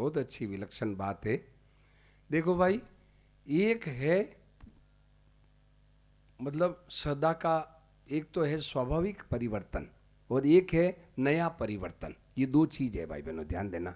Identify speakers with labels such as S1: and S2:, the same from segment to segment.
S1: बहुत अच्छी विलक्षण बात है। देखो भाई, एक है मतलब सदा का, एक तो है स्वाभाविक परिवर्तन और एक है नया परिवर्तन। ये दो चीज है भाई बहनों, ध्यान देना।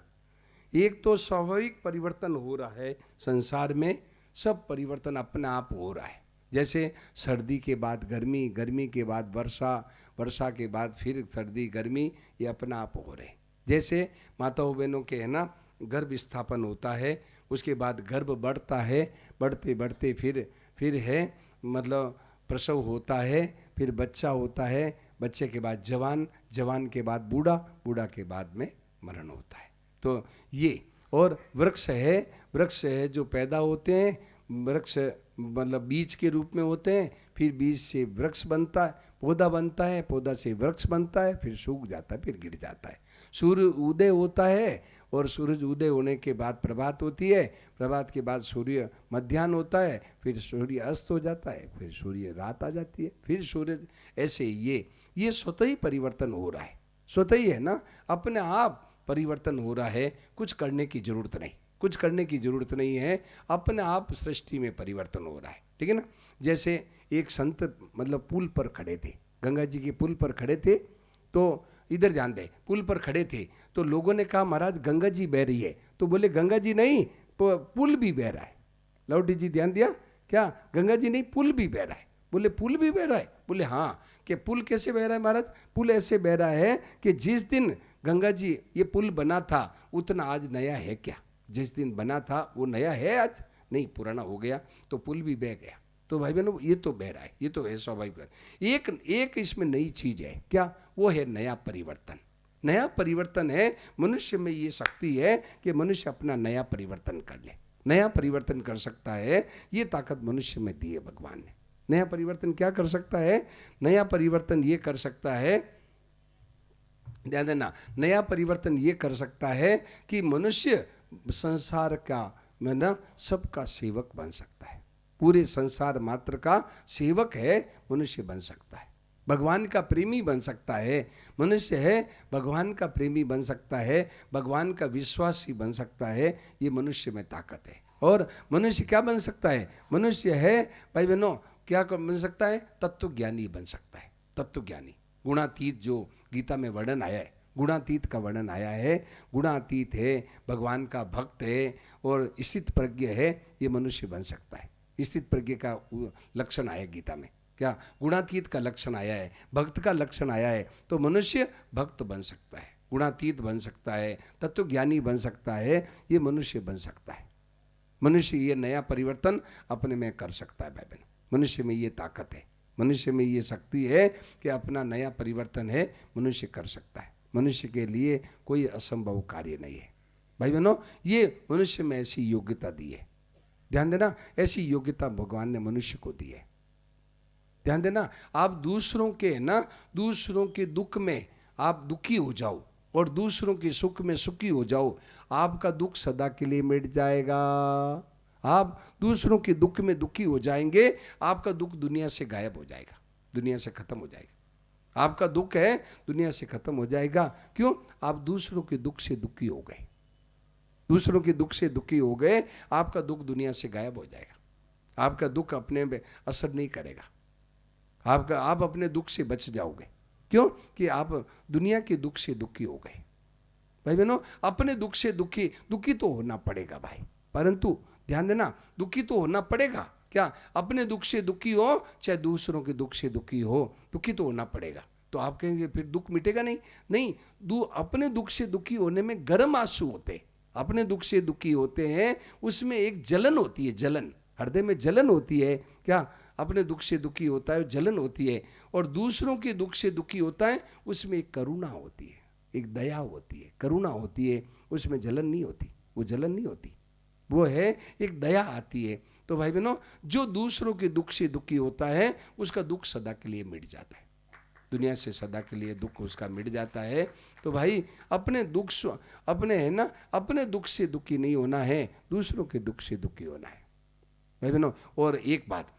S1: एक तो स्वाभाविक परिवर्तन हो रहा है संसार में, सब परिवर्तन अपने आप हो रहा है। जैसे सर्दी के बाद गर्मी, गर्मी के बाद वर्षा, वर्षा के बाद फिर सर्दी गर्मी, ये अपना आप हो रहे हैं। जैसे माताओं बहनों के है ना, गर्भ स्थापन होता है, उसके बाद गर्भ बढ़ता है, बढ़ते बढ़ते फिर है मतलब प्रसव होता है, फिर बच्चा होता है, बच्चे के बाद जवान, जवान के बाद बूढ़ा, बूढ़ा के बाद में मरण होता है। तो ये, और वृक्ष है, वृक्ष है जो पैदा होते हैं, वृक्ष मतलब बीज के रूप में होते हैं, फिर बीज से वृक्ष बनता है, पौधा बनता है, पौधा से वृक्ष बनता है, फिर सूख जाता है, फिर गिर जाता है। सूर्य उदय होता है और सूरज उदय होने के बाद प्रभात होती है, प्रभात के बाद सूर्य मध्याह्न होता है, फिर सूर्य अस्त हो जाता है, फिर सूर्य रात आ जाती है, फिर सूरज। ऐसे ये स्वतः ही परिवर्तन हो रहा है, स्वतः ही है ना, अपने आप परिवर्तन हो रहा है, कुछ करने की जरूरत नहीं, कुछ करने की जरूरत नहीं है, अपने आप सृष्टि में परिवर्तन हो रहा है, ठीक है ना। जैसे एक संत मतलब पुल पर खड़े थे, गंगा जी के पुल पर खड़े थे, तो इधर ध्यान दे, पुल पर खड़े थे तो लोगों ने कहा महाराज गंगा जी बह रही है, तो बोले गंगा जी नहीं, पुल भी बह रहा है। लौटी जी ध्यान दिया क्या, गंगा जी नहीं पुल भी बह रहा है। बोले पुल भी बह रहा है, बोले हाँ। कि पुल कैसे बह रहा है महाराज, पुल ऐसे बह रहा है कि जिस दिन गंगा जी ये पुल बना था उतना आज नया है क्या, जिस दिन बना था वो नया है आज, नहीं पुराना हो गया, तो पुल भी बह गया। तो भाई बहनों ये तो बह रहा है, ये तो है स्वाभाविक। एक इसमें नई चीज है क्या, वो है नया परिवर्तन। नया परिवर्तन है, मनुष्य में ये शक्ति है कि मनुष्य अपना नया परिवर्तन कर ले, नया परिवर्तन कर सकता है। ये ताकत मनुष्य में दी है भगवान ने। नया परिवर्तन क्या कर सकता है, नया परिवर्तन ये कर सकता है, ध्यान देना, नया परिवर्तन ये कर सकता है कि मनुष्य संसार का में ना सबका सेवक बन सकता है, पूरे संसार मात्र का सेवक है मनुष्य बन सकता है, भगवान का प्रेमी बन सकता है। मनुष्य है भगवान का प्रेमी बन सकता है, भगवान का विश्वासी बन सकता है, ये मनुष्य में ताकत है। और मनुष्य क्या बन सकता है, मनुष्य है भाई बहनों क्या बन सकता है, तत्वज्ञानी बन सकता है, तत्वज्ञानी। गुणातीत जो गीता में वर्णन आया है, गुणातीत का वर्णन आया है, गुणातीत है, भगवान का भक्त है और स्थित प्रज्ञ है, ये मनुष्य बन सकता है। स्थित प्रज्ञ का लक्षण आया गीता में, क्या गुणातीत का लक्षण आया है, भक्त का लक्षण आया है, तो मनुष्य भक्त बन सकता है, गुणातीत बन सकता है, तत्वज्ञानी बन सकता है, ये मनुष्य बन सकता है। मनुष्य ये नया परिवर्तन अपने में कर सकता है भाई बहन, मनुष्य में ये ताकत है, मनुष्य में ये शक्ति है कि अपना नया परिवर्तन है मनुष्य कर सकता है। मनुष्य के लिए कोई असंभव कार्य नहीं है भाई बहनों, ये मनुष्य में ऐसी योग्यता दी है। ध्यान देना, ऐसी योग्यता भगवान ने मनुष्य को दी है। ध्यान देना, आप दूसरों के ना, दूसरों के दुख में आप दुखी हो जाओ और दूसरों के सुख में सुखी हो जाओ, आपका दुख सदा के लिए मिट जाएगा। आप दूसरों के दुख में दुखी हो जाएंगे, आपका दुख दुनिया से गायब हो जाएगा, दुनिया से खत्म हो जाएगा। आपका दुख है दुनिया से खत्म हो जाएगा। क्यों, आप दूसरों के दुख से दुखी हो गए, दूसरों के दुख से दुखी हो गए, आपका दुख दुनिया से गायब हो जाएगा। आपका दुख अपने में असर नहीं करेगा, आप अपने दुख से बच जाओगे। क्यों, कि आप दुनिया के दुख से दुखी हो गए। भाई बहनों, अपने दुख से दुखी तो होना पड़ेगा भाई, परंतु ध्यान देना, दुखी तो होना पड़ेगा। क्या, अपने दुख से दुखी हो चाहे दूसरों के दुख से दुखी हो, दुखी तो होना पड़ेगा। तो आप कहेंगे फिर दुख मिटेगा नहीं, नहीं, अपने दुख से दुखी होने में गर्म आंसू होते, अपने दुख से दुखी होते हैं, उसमें एक जलन होती है, जलन, हृदय में जलन होती है। क्या, अपने दुख से दुखी होता है, जलन होती है, और दूसरों के दुख से दुखी होता है, उसमें एक करुणा होती है, एक दया होती है, करुणा होती है, उसमें जलन नहीं होती, वो जलन नहीं होती, वो है एक दया आती है। तो भाई बहनों, जो दूसरों के दुख से दुखी होता है उसका दुख सदा के लिए मिट जाता है, दुनिया से सदा के लिए दुख उसका मिट जाता है। तो भाई अपने दुख अपने है ना, अपने दुख से दुखी नहीं होना है, दूसरों के दुख से दुखी होना है भाई बहनों। और एक बात,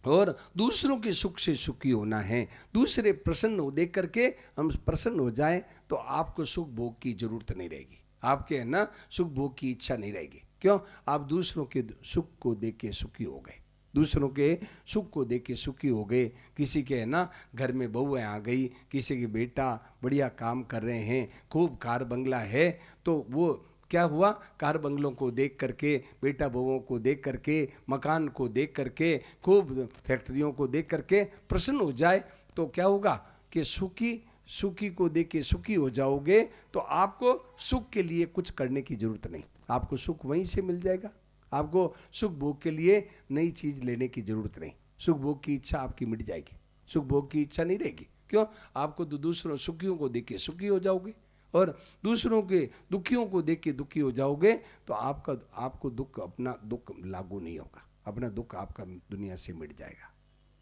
S1: और दूसरों के सुख से सुखी होना है, दूसरे प्रसन्न हो देख करके हम प्रसन्न हो जाएं तो आपको सुख भोग की जरूरत नहीं रहेगी, आपके है ना सुख भोग की इच्छा नहीं रहेगी। क्यों? आप दूसरों के सुख को देख के सुखी हो गए, दूसरों के सुख को देख के सुखी हो गए। किसी के है ना घर में बहुएं आ गई, किसी के बेटा बढ़िया काम कर रहे हैं, खूब कार बंगला है, तो वो क्या हुआ, कार बंगलों को देख करके, बेटा बहुओं को देख करके, मकान को देख करके, खूब फैक्ट्रियों को देख करके प्रसन्न हो जाए, तो क्या होगा कि सुखी को देख के सुखी हो जाओगे, तो आपको सुख के लिए कुछ करने की जरूरत नहीं, आपको सुख वहीं से मिल जाएगा। आपको सुख भोग के लिए नई चीज लेने की जरूरत नहीं, सुख भोग की इच्छा आपकी मिट जाएगी, सुख भोग की इच्छा नहीं रहेगी। क्यों? आपको तो दूसरों सुखियों को देख के सुखी हो जाओगे, और दूसरों के दुखियों को देख के दुखी हो जाओगे, तो आपको दुख, अपना दुख लागू नहीं होगा, अपना दुख आपका दुनिया से मिट जाएगा।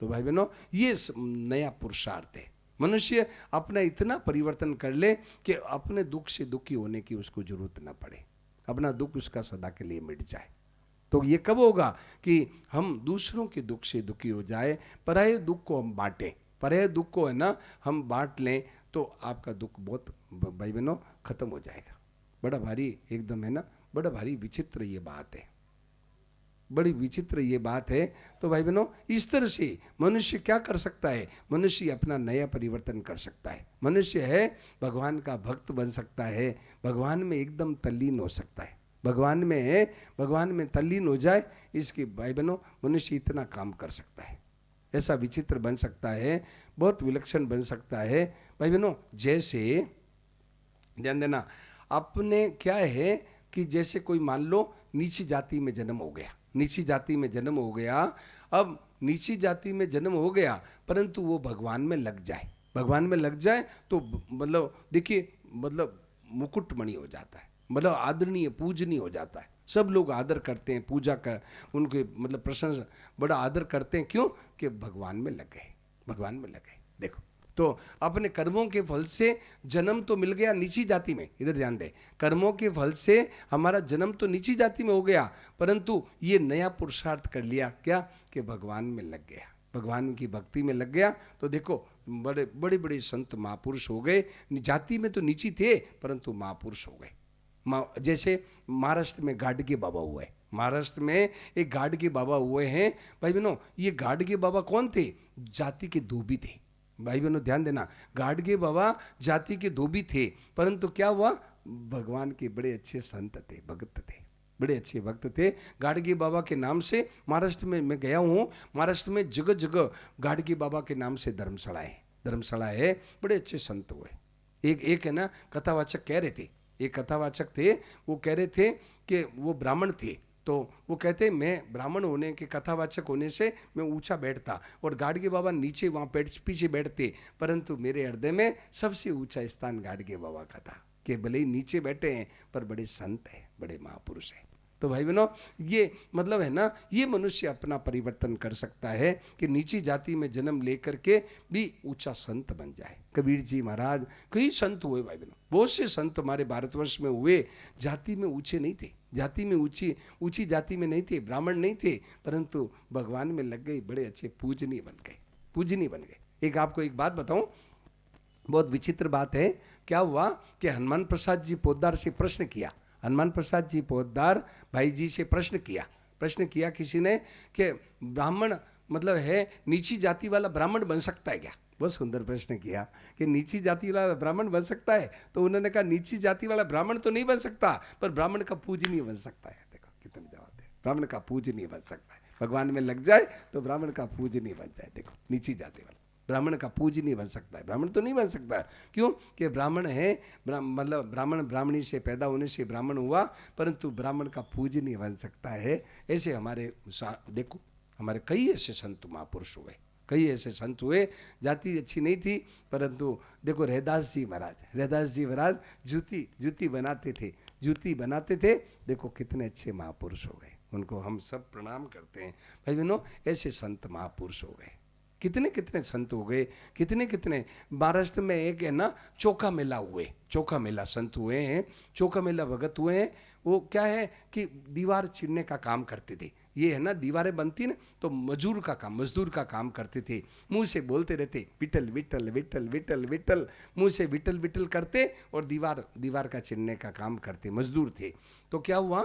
S1: तो भाई बहनों, ये नया पुरुषार्थ है। मनुष्य अपना इतना परिवर्तन कर ले कि अपने दुख से दुखी होने की उसको जरूरत ना पड़े, अपना दुख उसका सदा के लिए मिट जाए। तो ये कब होगा कि हम दूसरों के दुख से दुखी हो जाए, पराये दुख को हम बांटें, पराये दुख को है ना हम बांट लें, तो आपका दुख बहुत भाई बहनों खत्म हो जाएगा। बड़ा भारी एकदम है ना, बड़ा भारी विचित्र ये बात है, बड़ी विचित्र ये बात है। तो भाई बहनों, इस तरह से मनुष्य क्या कर सकता है, मनुष्य अपना नया परिवर्तन कर सकता है। मनुष्य है भगवान का भक्त बन सकता है, भगवान में एकदम तल्लीन हो सकता है, भगवान में तल्लीन हो जाए, इसके भाई बहनों मनुष्य इतना काम कर सकता है, ऐसा विचित्र बन सकता है, बहुत विलक्षण बन सकता है। भाई बहनों, जैसे ध्यान देना, अपने क्या है कि जैसे कोई मान लो नीची जाति में जन्म हो गया, नीची जाति में जन्म हो गया, अब नीची जाति में जन्म हो गया, परंतु वो भगवान में लग जाए, भगवान में लग जाए, तो मतलब देखिए, मतलब मुकुटमणि हो जाता है, मतलब आदरणीय पूजनीय हो जाता है, सब लोग आदर करते हैं, पूजा कर उनके मतलब प्रशंसा, बड़ा आदर करते हैं। क्यों? कि भगवान में लग गए, भगवान में लग गए। देखो, तो अपने कर्मों के फल से जन्म तो मिल गया नीची जाति में, इधर ध्यान दे, कर्मों के फल से हमारा जन्म तो नीची जाति में हो गया, परंतु ये नया पुरुषार्थ कर लिया, क्या कि भगवान में लग गया, भगवान की भक्ति में लग गया। तो देखो, बड़े बड़े बड़े संत महापुरुष हो गए, जाति में तो नीची थे परंतु महापुरुष हो गए। जैसे महाराष्ट्र में गाडगे बाबा हुए, महाराष्ट्र में एक गाडगे बाबा हुए हैं। भाई बहनों, ये गाडगे बाबा कौन थे? जाति के धोबी थे। भाई बहनों ध्यान देना, गाडगे बाबा जाति के धोबी थे, परंतु क्या हुआ, भगवान के बड़े अच्छे संत थे, भक्त थे, बड़े अच्छे भक्त थे। गाडगे बाबा के नाम से महाराष्ट्र में मैं गया हूँ, महाराष्ट्र में जगह जगह गाडगे बाबा के नाम से धर्मशाला है, बड़े अच्छे संत हुए। एक है ना कथावाचक कह रहे थे, एक कथावाचक थे, वो कह रहे थे कि वो ब्राह्मण थे, तो वो कहते मैं ब्राह्मण होने के कथावाचक होने से मैं ऊंचा बैठता और गाडगे बाबा नीचे वहाँ पीछे बैठते, परंतु मेरे हृदय में सबसे ऊंचा स्थान गाडगे बाबा का था, कि भले ही नीचे बैठे हैं पर बड़े संत हैं, बड़े महापुरुष हैं। तो भाई बहनों, ये मतलब है ना, ये मनुष्य अपना परिवर्तन कर सकता है कि नीची जाति में जन्म लेकर के भी ऊंचा संत बन जाए। कबीर जी महाराज, कई संत हुए भाई बहनों, बहुत से संत हमारे भारतवर्ष में हुए, जाति में ऊंचे नहीं थे, जाति में ऊंची जाति में नहीं थे, ब्राह्मण नहीं थे, परंतु भगवान में लग गए, बड़े अच्छे पूजनीय बन गए। एक आपको एक बात बताऊं, बहुत विचित्र बात है। क्या हुआ कि हनुमान प्रसाद जी पोद्दार से प्रश्न किया, हनुमान प्रसाद जी पोद्दार भाई जी से प्रश्न किया किसी ने कि ब्राह्मण मतलब है नीची जाति वाला ब्राह्मण बन सकता है क्या? बहुत सुंदर प्रश्न किया कि नीची जाति वाला ब्राह्मण बन सकता है, तो उन्होंने कहा नीची जाति वाला ब्राह्मण तो नहीं बन सकता, पर ब्राह्मण का पूजनीय बन सकता है। देखो कितने जवाब है, ब्राह्मण का पूजनीय बन सकता है, भगवान में लग जाए तो ब्राह्मण का पूजनीय बन जाए। देखो, नीची जाति वाला ब्राह्मण का पूजनीय बन सकता है, ब्राह्मण तो नहीं बन सकता। क्यों? कि ब्राह्मण है, मतलब ब्राह्मण ब्राह्मणी से पैदा होने से ब्राह्मण हुआ, परंतु ब्राह्मण का पूजनीय बन सकता है। ऐसे हमारे देखो, हमारे कई ऐसे संत महापुरुष हुए, कई ऐसे संत हुए, जाति अच्छी नहीं थी, परंतु देखो रैदास जी महाराज जूती बनाते थे, देखो कितने अच्छे महापुरुष हो गए, उनको हम सब प्रणाम करते हैं। भाई बहनों, ऐसे संत महापुरुष हो गए, कितने कितने संत हो गए, कितने महाराष्ट्र में एक है ना चोखा मेला संत हुए हैं, चोखा मेला भगत हुए हैं। वो क्या है कि दीवार चिरने का काम करते थे। ये है ना, दीवारें बनती ना तो मजदूर का काम करते थे। मुंह से बोलते रहते विठल विठल विठल विठल विठल, मुंह से विठल विठल करते और दीवार का चिरने का काम करते, मजदूर थे। तो क्या हुआ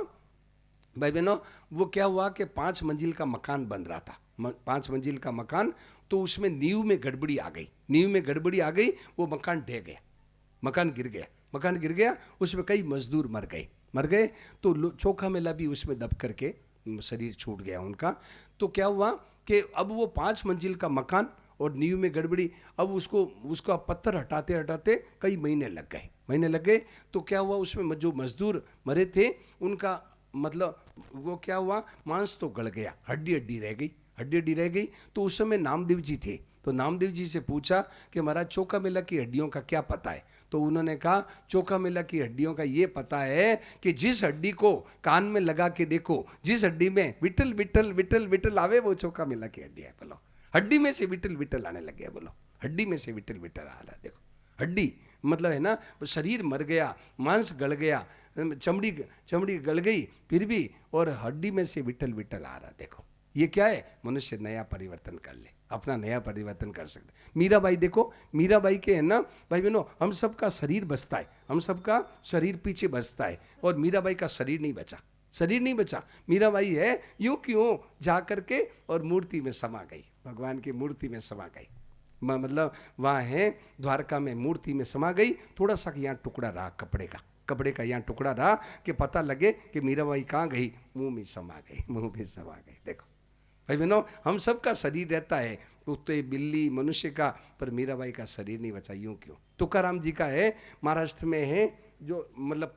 S1: भाई बहनों, वो क्या हुआ कि 5 मंजिल का मकान बन रहा था, 5 मंजिल का मकान। तो उसमें नींव में गड़बड़ी आ गई, वो मकान ढह गया, मकान गिर गया, उसमें कई मजदूर मर गए। तो चोखा मेला भी उसमें दब करके शरीर छूट गया उनका। तो क्या हुआ कि अब वो 5 मंजिल का मकान और नींव में गड़बड़ी, अब उसका पत्थर हटाते हटाते कई महीने लग गए। तो क्या हुआ, उसमें जो मजदूर मरे थे उनका मतलब वो क्या हुआ, मांस तो गल गया, हड्डी रह गई। तो उस समय नामदेव जी थे, तो नामदेव जी से पूछा कि महाराज चोखा मेला की हड्डियों का क्या पता है। तो उन्होंने कहा चोखा मेला की हड्डियों का ये पता है कि जिस हड्डी को कान में लगा के देखो, जिस हड्डी में विठल विठल विठल विठल आवे, वो चोखा मेला की हड्डी है। बोलो, हड्डी में से विठल विठल आने लगे, बोलो हड्डी में से विठल विठल आ रहा है। देखो हड्डी मतलब है ना, शरीर मर गया, मांस गल गया, चमड़ी गल गई फिर भी, और हड्डी में से विठल विठल आ रहा। देखो ये क्या है, मनुष्य नया परिवर्तन कर ले, अपना नया परिवर्तन कर सकते। मीराबाई देखो, मीराबाई के है ना भाई बहनों, हम सबका शरीर बचता है, हम सबका शरीर पीछे बचता है, और मीराबाई का शरीर नहीं बचा। मीराबाई है यूं क्यों जा करके और मूर्ति में समा गई, भगवान की मूर्ति में समा गई। मतलब वहाँ है द्वारका में मूर्ति में समा गई। थोड़ा सा यहाँ टुकड़ा रहा कपड़े का यहाँ टुकड़ा रहा कि पता लगे कि मीराबाई कहाँ गई, मुंह में समा गई। देखो भाई बहनों, हम सबका शरीर रहता है, कुत्ते बिल्ली मनुष्य का, पर मीराबाई का शरीर नहीं बचा। यूं क्यों? तुकाराम जी का है, महाराष्ट्र में है, जो मतलब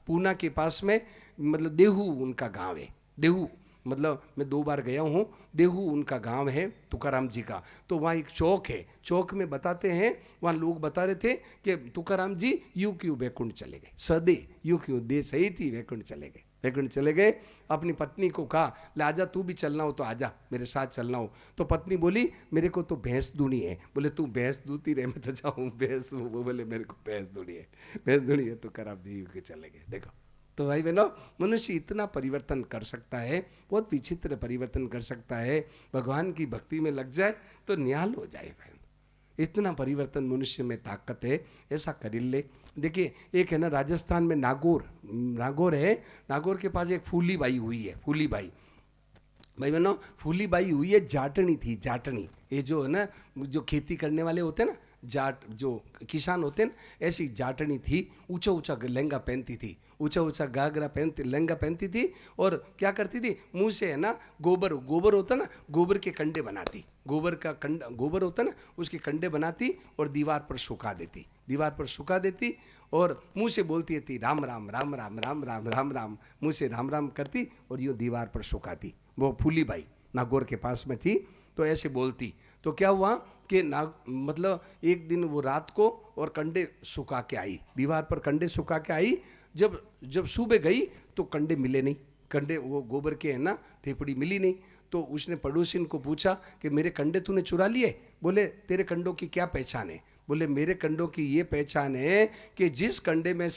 S1: पूना के पास में, मतलब देहू उनका गांव है। देहू मतलब मैं 2 बार गया हूँ, देहू उनका गांव है तुकाराम जी का। तो वहाँ एक चौक है, चौक में बताते हैं, वहाँ लोग बता रहे थे कि तुकाराम जी यूं क्यों वैकुंठ चले गए, सदे यूं क्यों, दे सही थी वैकुंठ चले गए। अपनी पत्नी को कहा, ले आजा, तू भी चलना हो तो आजा, मेरे साथ चलना हो। तो पत्नी बोली, मेरे को तो भैंस दूनी है। बोले तू भैंस दूती रहे, मैं तो जाऊँ भैंस। वो बोले मेरे को भैंस दूनी है। तुकाराम जी यूं चले गए। देखो तो भाई बहनों, मनुष्य इतना परिवर्तन कर सकता है, बहुत विचित्र परिवर्तन कर सकता है। भगवान की भक्ति में लग जाए तो निहाल हो जाए भाई, इतना परिवर्तन मनुष्य में ताकत है। ऐसा कर ले। देखिए एक है ना राजस्थान में नागौर है, नागौर के पास एक फूली बाई हुई है, फूली बाई भाई बहनों, फूली बाई हुई है, जाटनी थी, जाटनी। ये जो है ना, जो खेती करने वाले होते हैं ना, जाट जो किसान होते हैं ना, ऐसी जाटनी थी। ऊंचा लहंगा पहनती थी, ऊंचा घाघरा लहंगा पहनती थी। और क्या करती थी, मुंह से है ना गोबर होता ना, गोबर के कंडे बनाती, गोबर होता ना, उसके कंडे बनाती और दीवार पर सुखा देती और मुंह से बोलती थी राम राम राम राम राम राम राम राम, मुंह से राम राम करती और यूँ दीवार पर सुखाती। वो फूली बाई नागौर के पास में थी, तो ऐसे बोलती। तो क्या हुआ कि मतलब एक दिन वो रात को और कंडे सुखा के आई, दीवार पर कंडे सुखा के आई। जब सुबह गई तो कंडे मिले नहीं, कंडे वो गोबर के है ना थेपड़ी मिली नहीं। तो उसने पड़ोसिन को पूछा कि मेरे कंडे तूने चुरा लिए? बोले तेरे कंडों की क्या पहचान है? बोले मेरे कंडों की ये पहचान है कि जिस कंडे में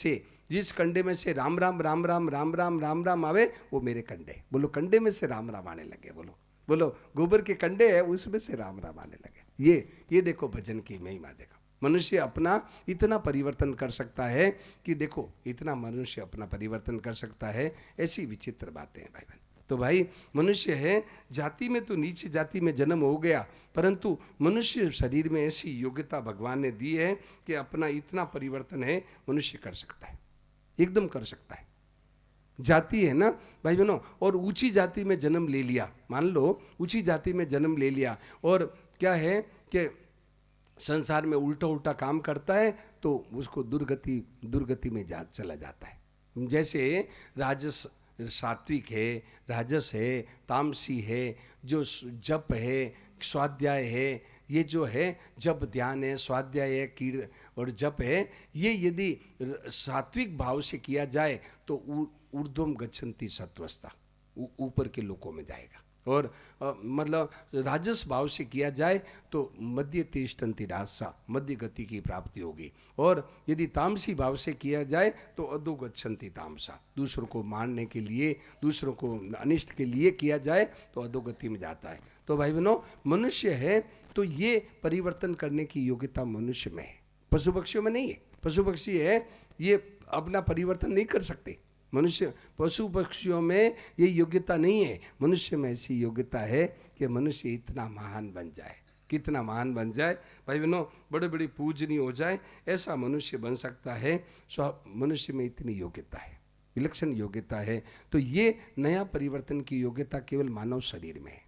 S1: से राम राम राम राम राम राम राम राम आवे, वो मेरे कंडे। बोलो कंडे में से राम राम आने लगे, बोलो गोबर के कंडे है उसमें से राम राम आने लगे। ये देखो भजन की महिमा। देखो मनुष्य अपना इतना परिवर्तन कर सकता है कि देखो इतना मनुष्य अपना परिवर्तन कर सकता है। ऐसी विचित्र बातें हैं भाई बहन। तो भाई मनुष्य है, जाति में तो नीचे जाति में जन्म हो गया, परंतु मनुष्य शरीर में ऐसी योग्यता भगवान ने दी है कि अपना इतना परिवर्तन है, मनुष्य कर सकता है, एकदम कर सकता है। जाति है ना भाई बहनों, और ऊंची जाति में जन्म ले लिया, मान लो ऊंची जाति में जन्म ले लिया, और क्या है कि संसार में उल्टा काम करता है तो उसको दुर्गति में चला जाता है। जैसे राजस सात्विक है, राजस है, तामसी है, जो जप है, स्वाध्याय है, ये जो है जप ध्यान है, स्वाध्याय है, कीर्त और जप है, ये यदि सात्विक भाव से किया जाए तो ऊर्ध्वम गच्छन्ति सत्वस्था, ऊपर के लोकों में जाएगा। और मतलब राजस भाव से किया जाए तो मध्य तिष्ठन्ति राजसा, मध्य गति की प्राप्ति होगी। और यदि तामसी भाव से किया जाए तो अधो गच्छन्ति तामसा, दूसरों को मारने के लिए, दूसरों को अनिष्ट के लिए किया जाए तो अधोगति में जाता है। तो भाई बहनों, मनुष्य है तो ये परिवर्तन करने की योग्यता मनुष्य में है, पशु पक्षियों में नहीं है। पशु पक्षी है ये अपना परिवर्तन नहीं कर सकते। मनुष्य, पशु पक्षियों में ये योग्यता नहीं है। मनुष्य में ऐसी योग्यता है कि मनुष्य इतना महान बन जाए, कितना महान बन जाए भाई बहनों, बड़े बड़े पूजनीय हो जाए, ऐसा मनुष्य बन सकता है। मनुष्य में इतनी योग्यता है, विलक्षण योग्यता है। तो ये नया परिवर्तन की योग्यता केवल मानव शरीर में है।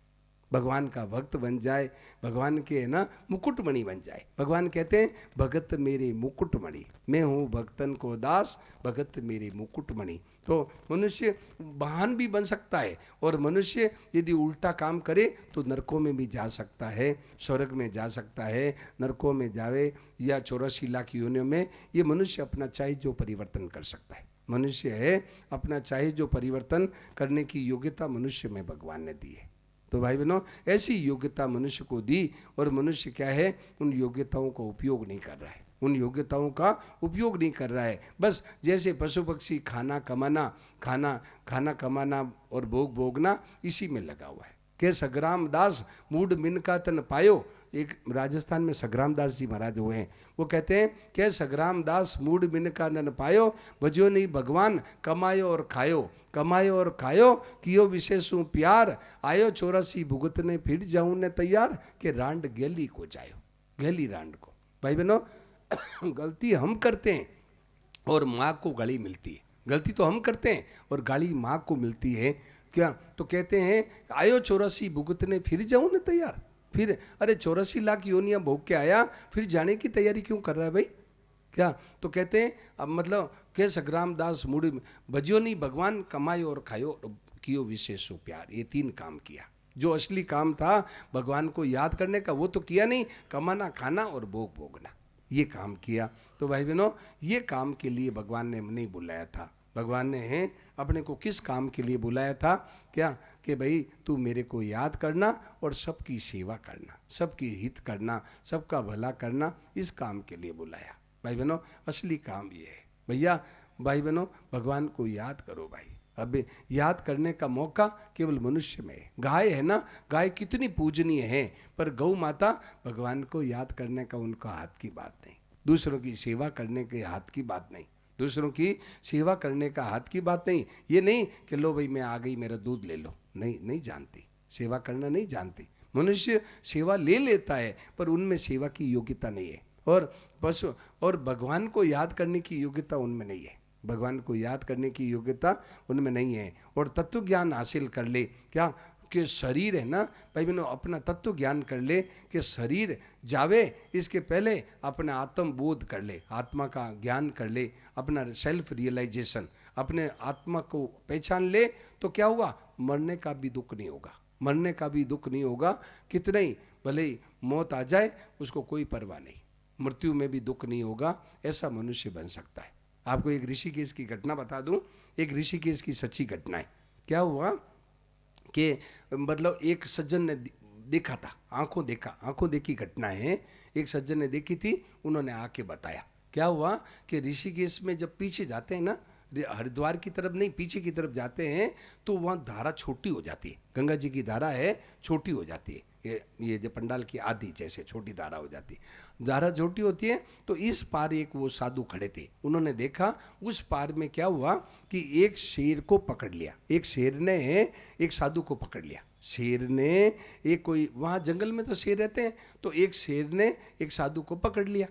S1: भगवान का भक्त बन जाए, भगवान के है ना मुकुटमणि बन जाए। भगवान कहते हैं भगत मेरे मुकुटमणि, मैं हूँ भक्तन को दास, भगत मेरे मुकुटमणि। तो मनुष्य महान भी बन सकता है, और मनुष्य यदि उल्टा काम करे तो नरकों में भी जा सकता है, स्वर्ग में जा सकता है, नरकों में जावे या 84 लाख योनियों में। ये मनुष्य अपना चाहे जो परिवर्तन कर सकता है। मनुष्य है अपना चाहे जो परिवर्तन करने की योग्यता मनुष्य में भगवान ने दी है। तो भाई बहनों, ऐसी योग्यता मनुष्य को दी, और मनुष्य क्या है, उन योग्यताओं का उपयोग नहीं कर रहा है, उन योग्यताओं का उपयोग नहीं कर रहा है। बस जैसे पशु पक्षी खाना कमाना और भोग भोगना, इसी में लगा हुआ है। के सग्राम दास मूड मिन का तन पायो, एक राजस्थान में सग्राम दास जी महाराज हुए हैं, वो कहते हैं कि सग्राम दास मूड मिन का तन पायो, भजो नहीं भगवान कमायो और खायो, कमायो और खायो, कियो विशेषू प्यार, आयो 84 भुगतने फिर जाऊं ने तैयार, के रांड गैली को जायो, गैली रांड को। भाई बहनों, गलती हम करते हैं और माँ को गाली मिलती है। गलती तो हम करते हैं और गाली माँ को मिलती है। क्या तो कहते हैं आयो 84 भुगतने फिर जाऊं ना तैयार, फिर अरे 84 लाख योनियां भोग के आया, फिर जाने की तैयारी क्यों कर रहा है भाई? क्या तो कहते हैं अब मतलब के सग्राम दास मूड भजियो नहीं भगवान, कमायो और खायो, कियो विशेषो प्यार। ये 3 काम किया। जो असली काम था भगवान को याद करने का वो तो किया नहीं, कमाना खाना और भोग भोगना ये काम किया। तो भाई बहनों, ये काम के लिए भगवान ने नहीं बुलाया था। भगवान ने अपने को किस काम के लिए बुलाया था? क्या कि भाई तू मेरे को याद करना और सबकी सेवा करना, सबकी हित करना, सबका भला करना, इस काम के लिए बुलाया। भाई बहनों, असली काम ये है भैया। भाई बहनों, भगवान को याद करो भाई। अब याद करने का मौका केवल मनुष्य में है। गाय है ना, गाय कितनी पूजनीय है, पर गौ माता भगवान को याद करने का उनका हाथ की बात नहीं, दूसरों की सेवा करने के हाथ की बात नहीं, दूसरों की सेवा करने का हाथ की बात नहीं। ये नहीं कि लो भाई मैं आ गई मेरा दूध ले लो, नहीं, नहीं जानती, सेवा करना नहीं जानती। मनुष्य सेवा ले लेता है पर उनमें सेवा की योग्यता नहीं है, और पशु और भगवान को याद करने की योग्यता उनमें नहीं है। भगवान को याद करने की योग्यता उनमें नहीं है। और तत्व ज्ञान हासिल कर ले, क्या कि शरीर है ना भाई बहनों, अपना तत्व ज्ञान कर ले कि शरीर जावे इसके पहले अपना आत्म बोध कर ले, आत्मा का ज्ञान कर ले, अपना सेल्फ रियलाइजेशन, अपने आत्मा को पहचान ले, तो क्या होगा, मरने का भी दुख नहीं होगा, मरने का भी दुख नहीं होगा। कितना ही भले ही मौत आ जाए उसको कोई परवाह नहीं, मृत्यु में भी दुख नहीं होगा, ऐसा मनुष्य बन सकता है। आपको एक ऋषिकेश की घटना बता दूं, एक ऋषिकेश की सच्ची घटना है। क्या हुआ कि मतलब एक सज्जन ने देखा था, आंखों देखी घटना है, एक सज्जन ने देखी थी, उन्होंने आके बताया। क्या हुआ कि ऋषिकेश में जब पीछे जाते हैं ना, हरिद्वार की तरफ नहीं पीछे की तरफ जाते हैं, तो वहाँ धारा छोटी हो जाती है, गंगा जी की धारा है छोटी हो जाती है, ये जो पंडाल की आधी जैसे छोटी धारा हो जाती है, धारा छोटी होती है। तो इस पार एक वो साधु खड़े थे, उन्होंने देखा उस पार में क्या हुआ कि एक शेर को पकड़ लिया, एक शेर ने एक साधु को पकड़ लिया। शेर ने एक कोई वहाँ जंगल में तो शेर रहते हैं, तो एक शेर ने एक साधु को पकड़ लिया।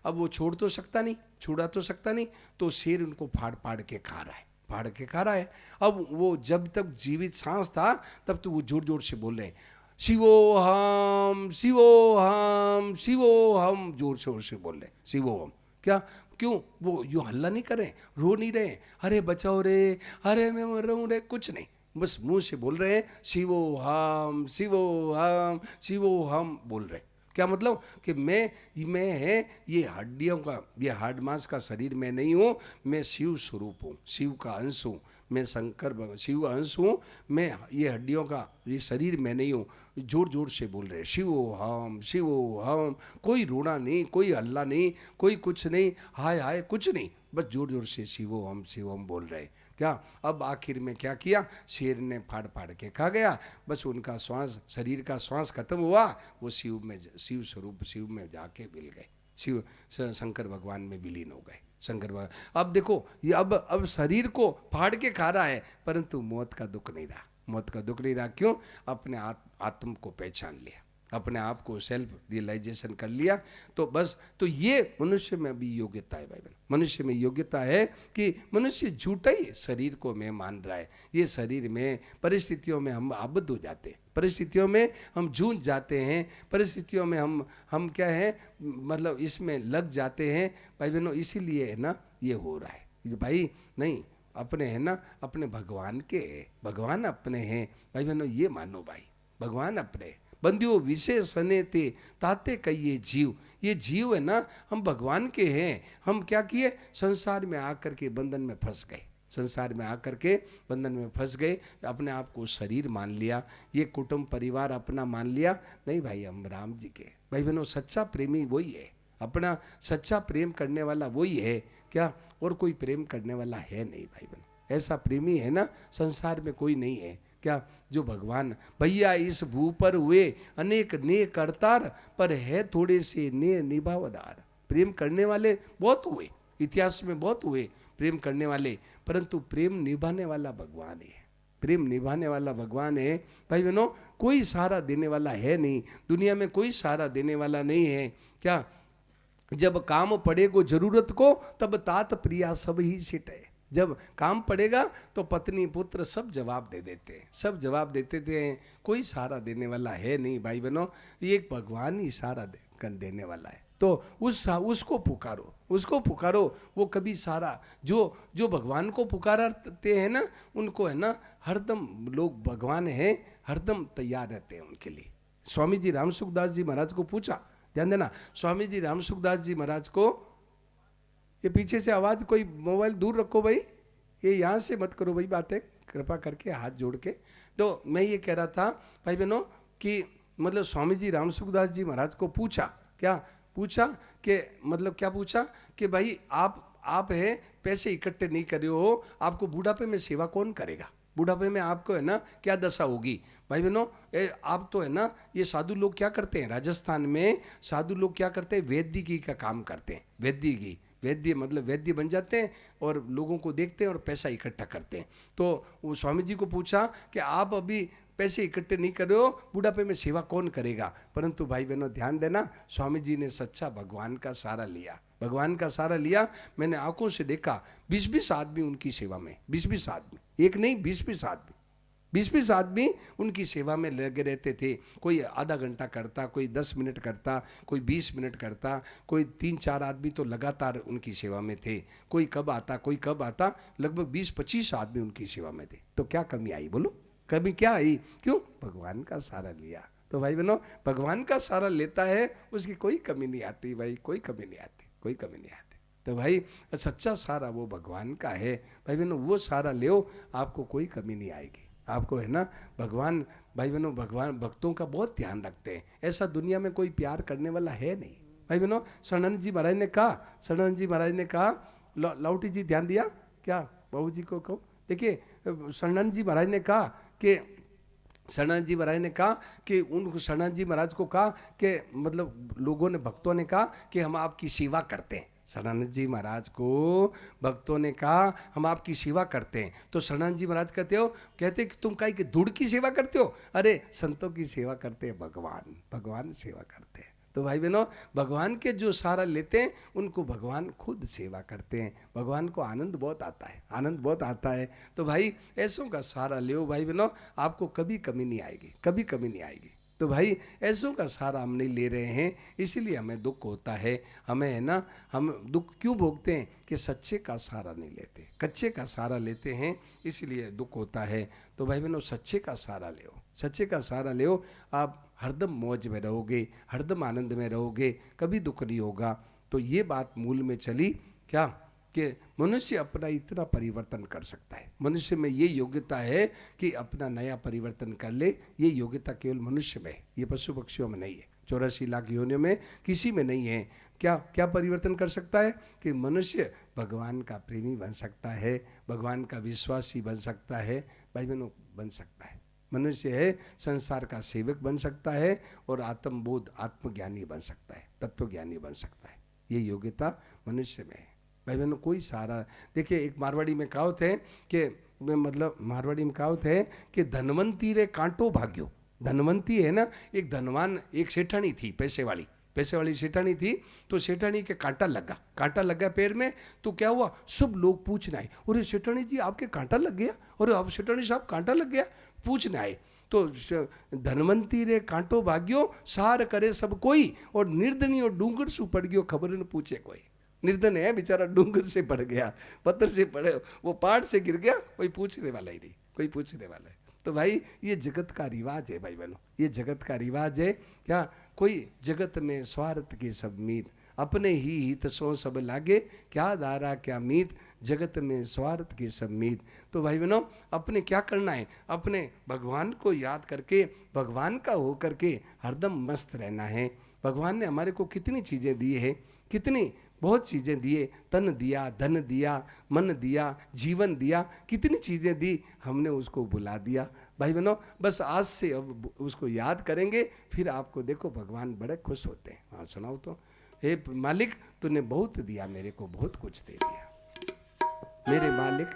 S1: अब वो छोड़ तो सकता नहीं, छुड़ा तो सकता नहीं, तो शेर उनको फाड़ के खा रहा है। अब वो जब तक जीवित सांस था तब तो वो जोर जोर से बोल रहे हैं, शिवोहम शिवोहम शिवोहम, जोर शोर से बोल रहे हैं शिवोहम। क्या क्यों? वो यूँ हल्ला नहीं कर रहे, रो नहीं रहे, अरे बचाओ रे, अरे मैं मर रहा हूँ रे, कुछ नहीं, बस मुंह से बोल रहे हैं शिवोहम शिवोहम शिवोहम बोल रहे। क्या मतलब कि मैं है ये हड्डियों का, ये हार्ड मांस का शरीर मैं नहीं हूँ, मैं शिव स्वरूप हूँ, शिव का अंश हूँ, मैं शिव अंश हूँ, मैं ये हड्डियों का ये शरीर मैं नहीं हूँ। जोर जोर से बोल रहे शिव हम, कोई रोना नहीं, कोई हल्ला नहीं, कोई कुछ नहीं, हाय हाय कुछ नहीं, बस जोर जोर से शिव हम बोल रहे। क्या अब आखिर में क्या किया, शेर ने फाड़ फाड़ के खा गया, बस उनका श्वास, शरीर का श्वास खत्म हुआ, वो शिव स्वरूप शिव में जाके मिल गए, शिव शंकर भगवान में विलीन हो गए। शंकर भगवान अब देखो ये अब शरीर को फाड़ के खा रहा है, परंतु मौत का दुख नहीं रहा, मौत का दुख नहीं रहा। क्यों? अपने आत्म को पहचान लिया, अपने आप को सेल्फ रियलाइजेशन कर लिया। तो बस तो ये मनुष्य में भी योग्यता है भाई बहन, मनुष्य में योग्यता है कि मनुष्य झूठा ही शरीर को मैं मान रहा है। ये शरीर में परिस्थितियों में हम आबद्ध हो जाते हैं, परिस्थितियों में हम जूझ जाते हैं, परिस्थितियों में हम क्या है मतलब इसमें लग जाते हैं भाई बहनों। इसीलिए है ना ये हो रहा है भाई। नहीं अपने है ना, अपने भगवान के, भगवान अपने हैं भाई बहनों, ये मानो भाई, भगवान अपने बंदियों विशेष ने ते ताते कहिए जीव, ये जीव है ना हम भगवान के हैं। हम क्या किए, संसार में आकर के बंधन में फंस गए, संसार में आकर के बंधन में फंस गए, अपने आप को शरीर मान लिया, ये कुटुंब परिवार अपना मान लिया। नहीं भाई हम राम जी के भाई बहनों, सच्चा प्रेमी वही है, अपना सच्चा प्रेम करने वाला वही है। क्या और कोई प्रेम करने वाला है नहीं भाई बहन, ऐसा प्रेमी है ना संसार में कोई नहीं है। क्या जो भगवान भैया इस भू पर हुए अनेक ने करतार, पर है थोड़े से ने निभावदार। प्रेम करने वाले बहुत हुए, इतिहास में बहुत हुए प्रेम करने वाले, परंतु प्रेम निभाने वाला भगवान है, प्रेम निभाने वाला भगवान है भाई बहनों। कोई सहारा देने वाला है नहीं, दुनिया में कोई सहारा देने वाला नहीं है। क्या जब काम पड़े को जरूरत को, तब तात प्रिया सब ही सिटे। जब काम पड़ेगा तो पत्नी पुत्र सब जवाब दे देते हैं, सब जवाब देते थे, कोई सहारा देने वाला है नहीं भाई बहनों, ये एक भगवान ही सहारा देने वाला है। तो उसको पुकारो, उसको पुकारो, वो कभी सहारा जो भगवान को पुकारते हैं ना, उनको है ना हरदम लोग भगवान है हरदम तैयार रहते हैं उनके लिए। स्वामी जी राम सुखदास जी महाराज को पूछा, ध्यान देना, स्वामी जी राम सुखदास जी महाराज को, ये पीछे से आवाज़ कोई मोबाइल दूर रखो भाई, ये यहाँ से मत करो भाई बातें, कृपा करके हाथ जोड़ के। तो मैं ये कह रहा था भाई बहनों कि मतलब स्वामी जी राम सुखदास जी महाराज को पूछा, क्या पूछा कि मतलब क्या पूछा कि भाई आप है पैसे इकट्ठे नहीं कर रहे हो, आपको बुढ़ापे में सेवा कौन करेगा, बुढ़ापे में आपको है ना क्या दशा होगी। भाई बहनों आप तो है ना, ये साधु लोग क्या करते हैं, राजस्थान में साधु लोग क्या करते हैं, वैद्यकी का काम करते हैं, वैद्यकी, वैद्य मतलब वैद्य बन जाते हैं और लोगों को देखते हैं और पैसा इकट्ठा करते हैं। तो वो स्वामी जी को पूछा कि आप अभी पैसे इकट्ठे नहीं कर रहे हो, बुढ़ापे में सेवा कौन करेगा। परंतु भाई बहनों ध्यान देना, स्वामी जी ने सच्चा भगवान का सहारा लिया, भगवान का सहारा लिया। मैंने आंखों से देखा 20-20 आदमी उनकी सेवा में, 20-20 आदमी, एक नहीं 20-20 आदमी, 20-20 आदमी उनकी सेवा में लगे रहते थे। कोई आधा घंटा करता, कोई 10 मिनट करता, कोई 20 मिनट करता, कोई 3-4 आदमी तो लगातार उनकी सेवा में थे, कोई कब आता कोई कब आता, लगभग 20-25 आदमी उनकी सेवा में थे। तो क्या कमी आई बोलो, कमी क्या आई, क्यों, भगवान का सहारा लिया। तो भाई बहनों भगवान का सहारा लेता है उसकी कोई कमी नहीं आती भाई, कोई कमी नहीं आती, कोई कमी नहीं आती। तो भाई सच्चा सहारा वो भगवान का है भाई बहनों, वो सहारा लो, आपको कोई कमी नहीं आएगी। आपको है ना भगवान, भाई बहनों भगवान भक्तों का बहुत ध्यान रखते हैं, ऐसा दुनिया में कोई प्यार करने वाला है नहीं। भाई बहनों शरणानंद जी महाराज ने कहा, शरणानंद जी महाराज ने कहा, लाउटी जी ध्यान दिया क्या, बाबू जी को कहो, देखिए शरणानंद जी महाराज ने कहा कि, शरणानंद जी महाराज ने कहा कि उन शरणानंद जी महाराज को कहा कि मतलब लोगों ने, भक्तों ने कहा कि हम आपकी सेवा करते हैं। शरणानंद जी महाराज को भक्तों ने कहा हम आपकी सेवा करते हैं। तो शरणानंद जी महाराज कहते कि तुम काहे कि धूड़ की सेवा करते हो, अरे संतों की सेवा करते हैं भगवान, भगवान सेवा करते हैं। तो भाई बहनों भगवान के जो सहारा लेते हैं उनको भगवान खुद सेवा करते हैं, भगवान को आनंद बहुत आता है, आनंद बहुत आता है। तो भाई ऐसों का सहारा लो भाई बहनों, आपको कभी कमी नहीं आएगी, कभी कमी नहीं आएगी। तो भाई ऐसों का सहारा हम नहीं ले रहे हैं, इसीलिए हमें दुख होता है। हमें है ना, हम दुख क्यों भोगते हैं कि सच्चे का सहारा नहीं लेते, कच्चे का सहारा लेते हैं, इसलिए दुख होता है। तो भाई बहनों सच्चे का सहारा लो, सच्चे का सहारा ले, आप हरदम मौज में रहोगे, हरदम आनंद में रहोगे, कभी दुख नहीं होगा। तो ये बात मूल में चली क्या कि मनुष्य अपना इतना परिवर्तन कर सकता है, मनुष्य में ये योग्यता है कि अपना नया परिवर्तन कर ले। ये योग्यता केवल मनुष्य में है, ये पशु पक्षियों में नहीं है, 84 लाख योनियों में किसी में नहीं है। क्या क्या परिवर्तन कर सकता है कि मनुष्य भगवान का प्रेमी बन सकता है, भगवान का विश्वासी बन सकता है, भाई बहनों बन सकता है। मनुष्य है संसार का सेवक बन सकता है और आत्मबोध आत्मज्ञानी बन सकता है, तत्वज्ञानी बन सकता है। ये योग्यता मनुष्य में है भाई बहनों। कोई सहारा, देखिए एक मारवाड़ी में कहावत है कि मतलब मारवाड़ी में कहावत है कि धनवंती रे कांटो भाग्यो। धनवंती है ना, एक धनवान एक सेठानी थी, पैसे वाली सेठानी थी। तो सेठानी के कांटा लगा पैर में। तो क्या हुआ, सब लोग पूछने आए, अरे सेठानी जी आपके कांटा लग गया, और अब सेठानी साहब कांटा लग गया, पूछने आए। तो धनवंती रे कांटो भाग्यो सार करे सब कोई, और निर्धनी और डूंगर सु पड़ गयो खबर न पूछे कोई। निर्धन है बेचारा, डूंगर से पड़ गया, पत्थर से पड़े, वो पहाड़ से गिर गया, कोई पूछने वाला ही नहीं, कोई पूछने वाला है। तो भाई ये जगत का रिवाज है भाई बहनों, ये जगत का रिवाज है। क्या कोई जगत में स्वार्थ की सब मीत, अपने ही हित सो सब लागे, क्या दारा क्या मीत, जगत में स्वार्थ की सब मीत। तो भाई बहनों अपने क्या करना है, अपने भगवान को याद करके, भगवान का हो करके हरदम मस्त रहना है। भगवान ने हमारे को कितनी चीज़ें दी है, कितनी बहुत चीज़ें दिए, तन दिया, धन दिया, मन दिया, जीवन दिया, कितनी चीज़ें दी, हमने उसको भुला दिया। भाई बहनों बस आज से अब उसको याद करेंगे, फिर आपको देखो भगवान बड़े खुश होते हैं। हाँ सुनाओ तो, हे मालिक तूने बहुत दिया, मेरे को बहुत कुछ दे दिया मेरे मालिक।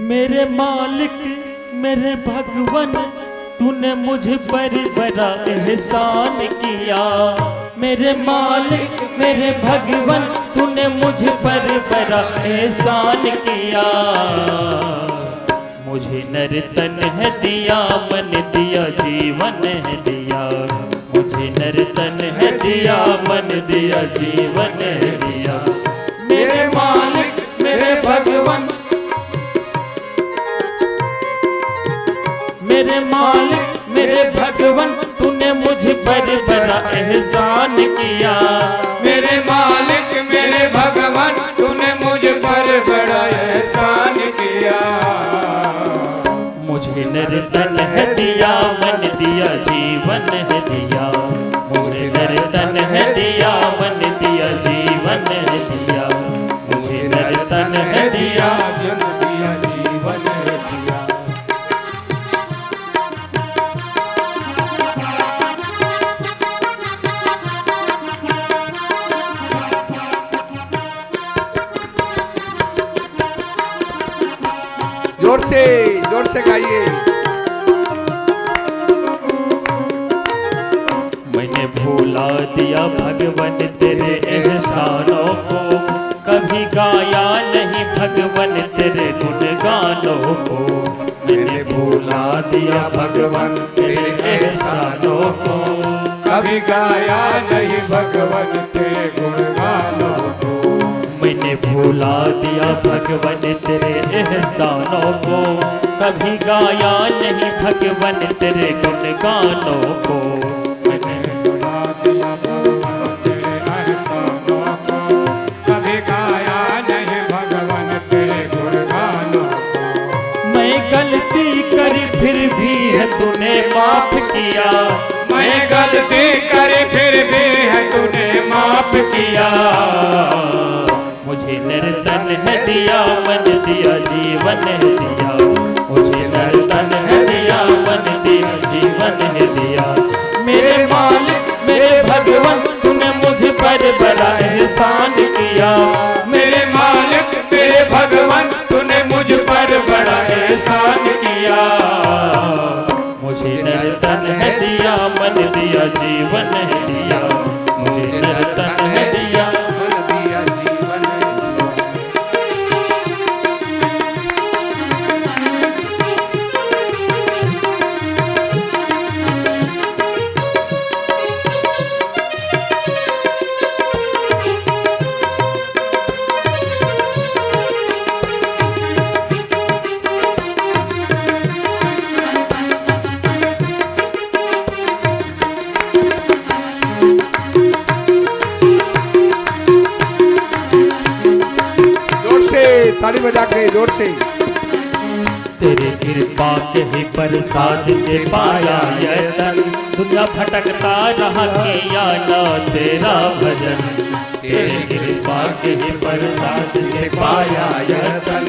S2: मेरे मालिक मेरे भगवान तूने मुझ पर बड़ा एहसान किया। मेरे मालिक मेरे भगवान तूने मुझ पर बड़ा एहसान किया। मुझे नर्तन है दिया, मन दिया, जीवन है दिया। मुझे नर्तन है दिया, मन दिया, जीवन है दिया। मेरे मालिक मेरे भगवान, मेरे मालिक मेरे भगवान तूने मुझ पर बड़ा एहसान किया।
S3: मेरे मालिक मेरे भगवान तूने मुझ पर बड़ा एहसान किया।
S2: मुझे नर्तन है दिया, मन दिया, जीवन है दिया। मुझे नर्तन है दिया, मन दिया, जीवन है दिया। मुझे नर्तन है दिया,
S3: जन दिया, जीवन है दिया।
S1: जोर से गाइए।
S2: मैंने भूला दिया भगवन तेरे एहसानों को, कभी गाया नहीं भगवन तेरे गुणगानों को। मैंने भूला दिया भगवन तेरे एहसानों को,
S3: कभी गाया नहीं भगवन तेरे गुणगानों को।
S2: मैंने भूला दिया भगवन तेरे एहसानों को, कभी गाया नहीं भगवन तेरे गुणगानों को।
S3: मैंने भुला दिया भगवन तेरे एहसानों को, कभी गाया नहीं भगवन तेरे गुणगानों को।
S2: मैं गलती करी फिर भी है तूने माफ किया।
S3: मैं गलती करी फिर भी है तूने माफ किया।
S2: मुझे नर्तन है दिया, मन दिया, जीवन है दिया। मुझे नर्तन है दिया, मन दिया, जीवन है दिया। मेरे मालिक मेरे भगवान तूने मुझ पर बड़ा एहसान किया।
S3: मेरे मालिक मेरे भगवान तूने मुझ पर बड़ा एहसान किया।
S2: मुझे नर्तन है दिया, मन दिया, जीवन है दिया। मुझे नर्तन है दिया,
S1: मन दिया, जीवन है दिया। ताली बजा के जोर से।
S2: तेरी कृपा के ही प्रसाद से पाया यह तन, दुनिया भटकता रहा किया ना तेरा भजन। तेरी कृपा के ही प्रसाद से पाया यह तन,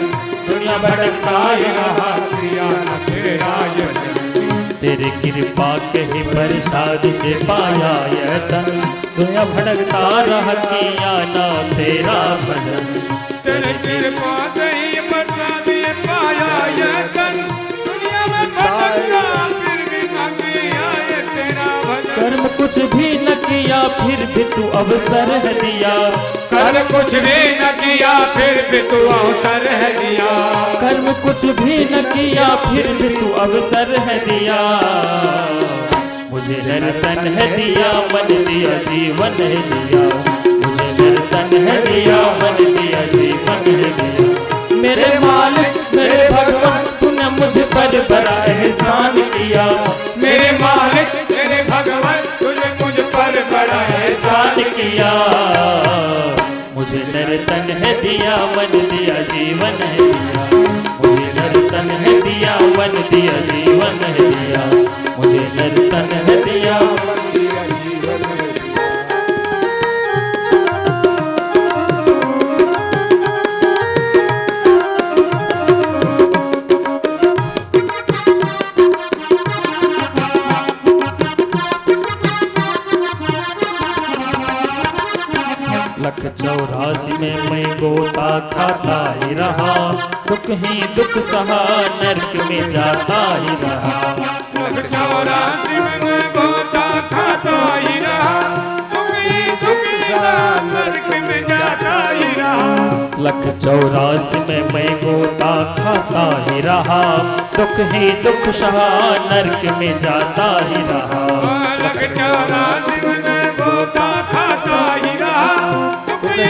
S2: दुनिया भटकता रहा
S3: किया न तेरा भजन।
S2: तेरी कृपा के ही प्रसाद से पाया यह तन, दुनिया भटकता रहा किया ना तेरा भजन।
S3: तेरे कृपा से ही प्रसाद ये पाया यह तन, दुनिया में भटकता फिर भी न किया ये तेरा भजन।
S2: कर्म कुछ भी न किया फिर भी तू अवसर है दिया।
S3: कर्म कुछ भी न किया फिर भी तू अवसर है दिया।
S2: कर्म कुछ भी न किया फिर भी तू अवसर है दिया। मुझे नर्तन है दिया मन दिया जीवन है दिया। मुझे नर्तन है दिया मन दिया जीवन है दिया। मेरे मालिक मेरे भगवान तूने मुझ पर बड़ा एहसान किया।
S3: मेरे मालिक मेरे भगवान तुझे मुझ पर बड़ा एहसान
S2: किया। मुझे नर्तन है दिया मन दिया जीवन है दिया। मुझे नर्तन है दिया मन दिया जीवन है दिया। मुझे नर्तन है दिया मन दिया जीवन है दिया। लख 84 में मैं गोता खाता ही रहा। दुख ही दुख सहा नरक में जाता ही रहा।
S3: लख 84 में मैं गोता खाता ही रहा। दुख ही दुख सहा नरक में जाता ही रहा।
S2: लख 84 में मैं गोता खाता ही रहा। दुख ही दुख सहा नरक में जाता ही रहा।
S3: लख 84 में मैं गोता खाता ही रहा। दुख ही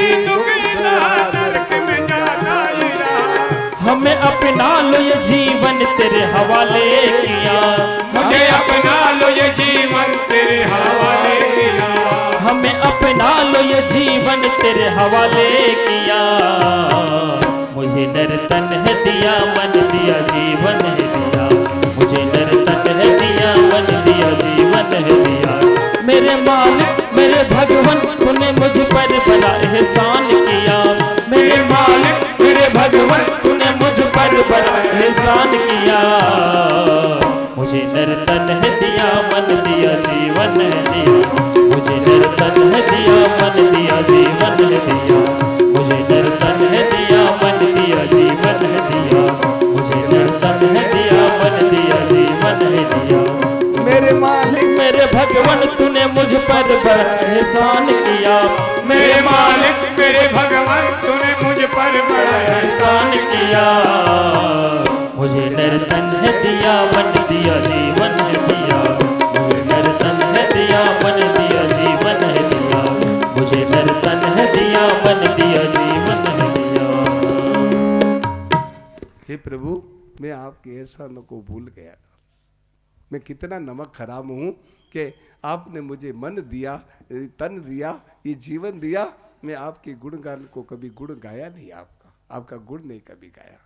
S3: सहा नरक में जाता ही रहा।
S2: हमें अपना लो ये जीवन तेरे हवाले किया।
S3: मुझे अपना लो ये जीवन तेरे हवाले किया।
S2: हमें अपना लो ये जीवन तेरे हवाले किया। मुझे नर्तन है दिया मन दिया जीवन है दिया। मुझे नर्तन है दिया मन दिया जीवन है दिया। मेरे मालिक मेरे भगवान तूने मुझ पर बड़ा एहसान किया। मेरे मालिक मेरे भगवान तूने मुझ पर बड़ा एहसान किया। मुझे नर्तन है दिया मन दिया जीवन है दिया। मुझे नर्तन है दिया मन दिया जीवन है दिया। मुझे नर्तन है दिया मन दिया जीवन है दिया। मुझे नर्तन है दिया मन दिया जीवन है दिया।
S1: मेरे मालिक
S2: मेरे भगवान तूने मुझ पर बड़ा एहसान किया।
S3: मेरे मालिक मेरे भगवान तूने मुझ पर बड़ा
S2: एहसान किया। मुझे नर्तन है दिया मन दिया जीवन है दिया। मुझे नर्तन है दिया मन दिया जीवन है दिया। मुझे नर्तन है दिया मन दिया जीवन है दिया।
S1: हे प्रभु, मैं आपके एहसानों को भूल गया। मैं कितना नमक खराब हूँ कि आपने मुझे मन दिया, तन दिया, ये जीवन दिया। मैं आपके गुणगान को कभी गुण गाया नहीं, आपका गुण नहीं कभी गाया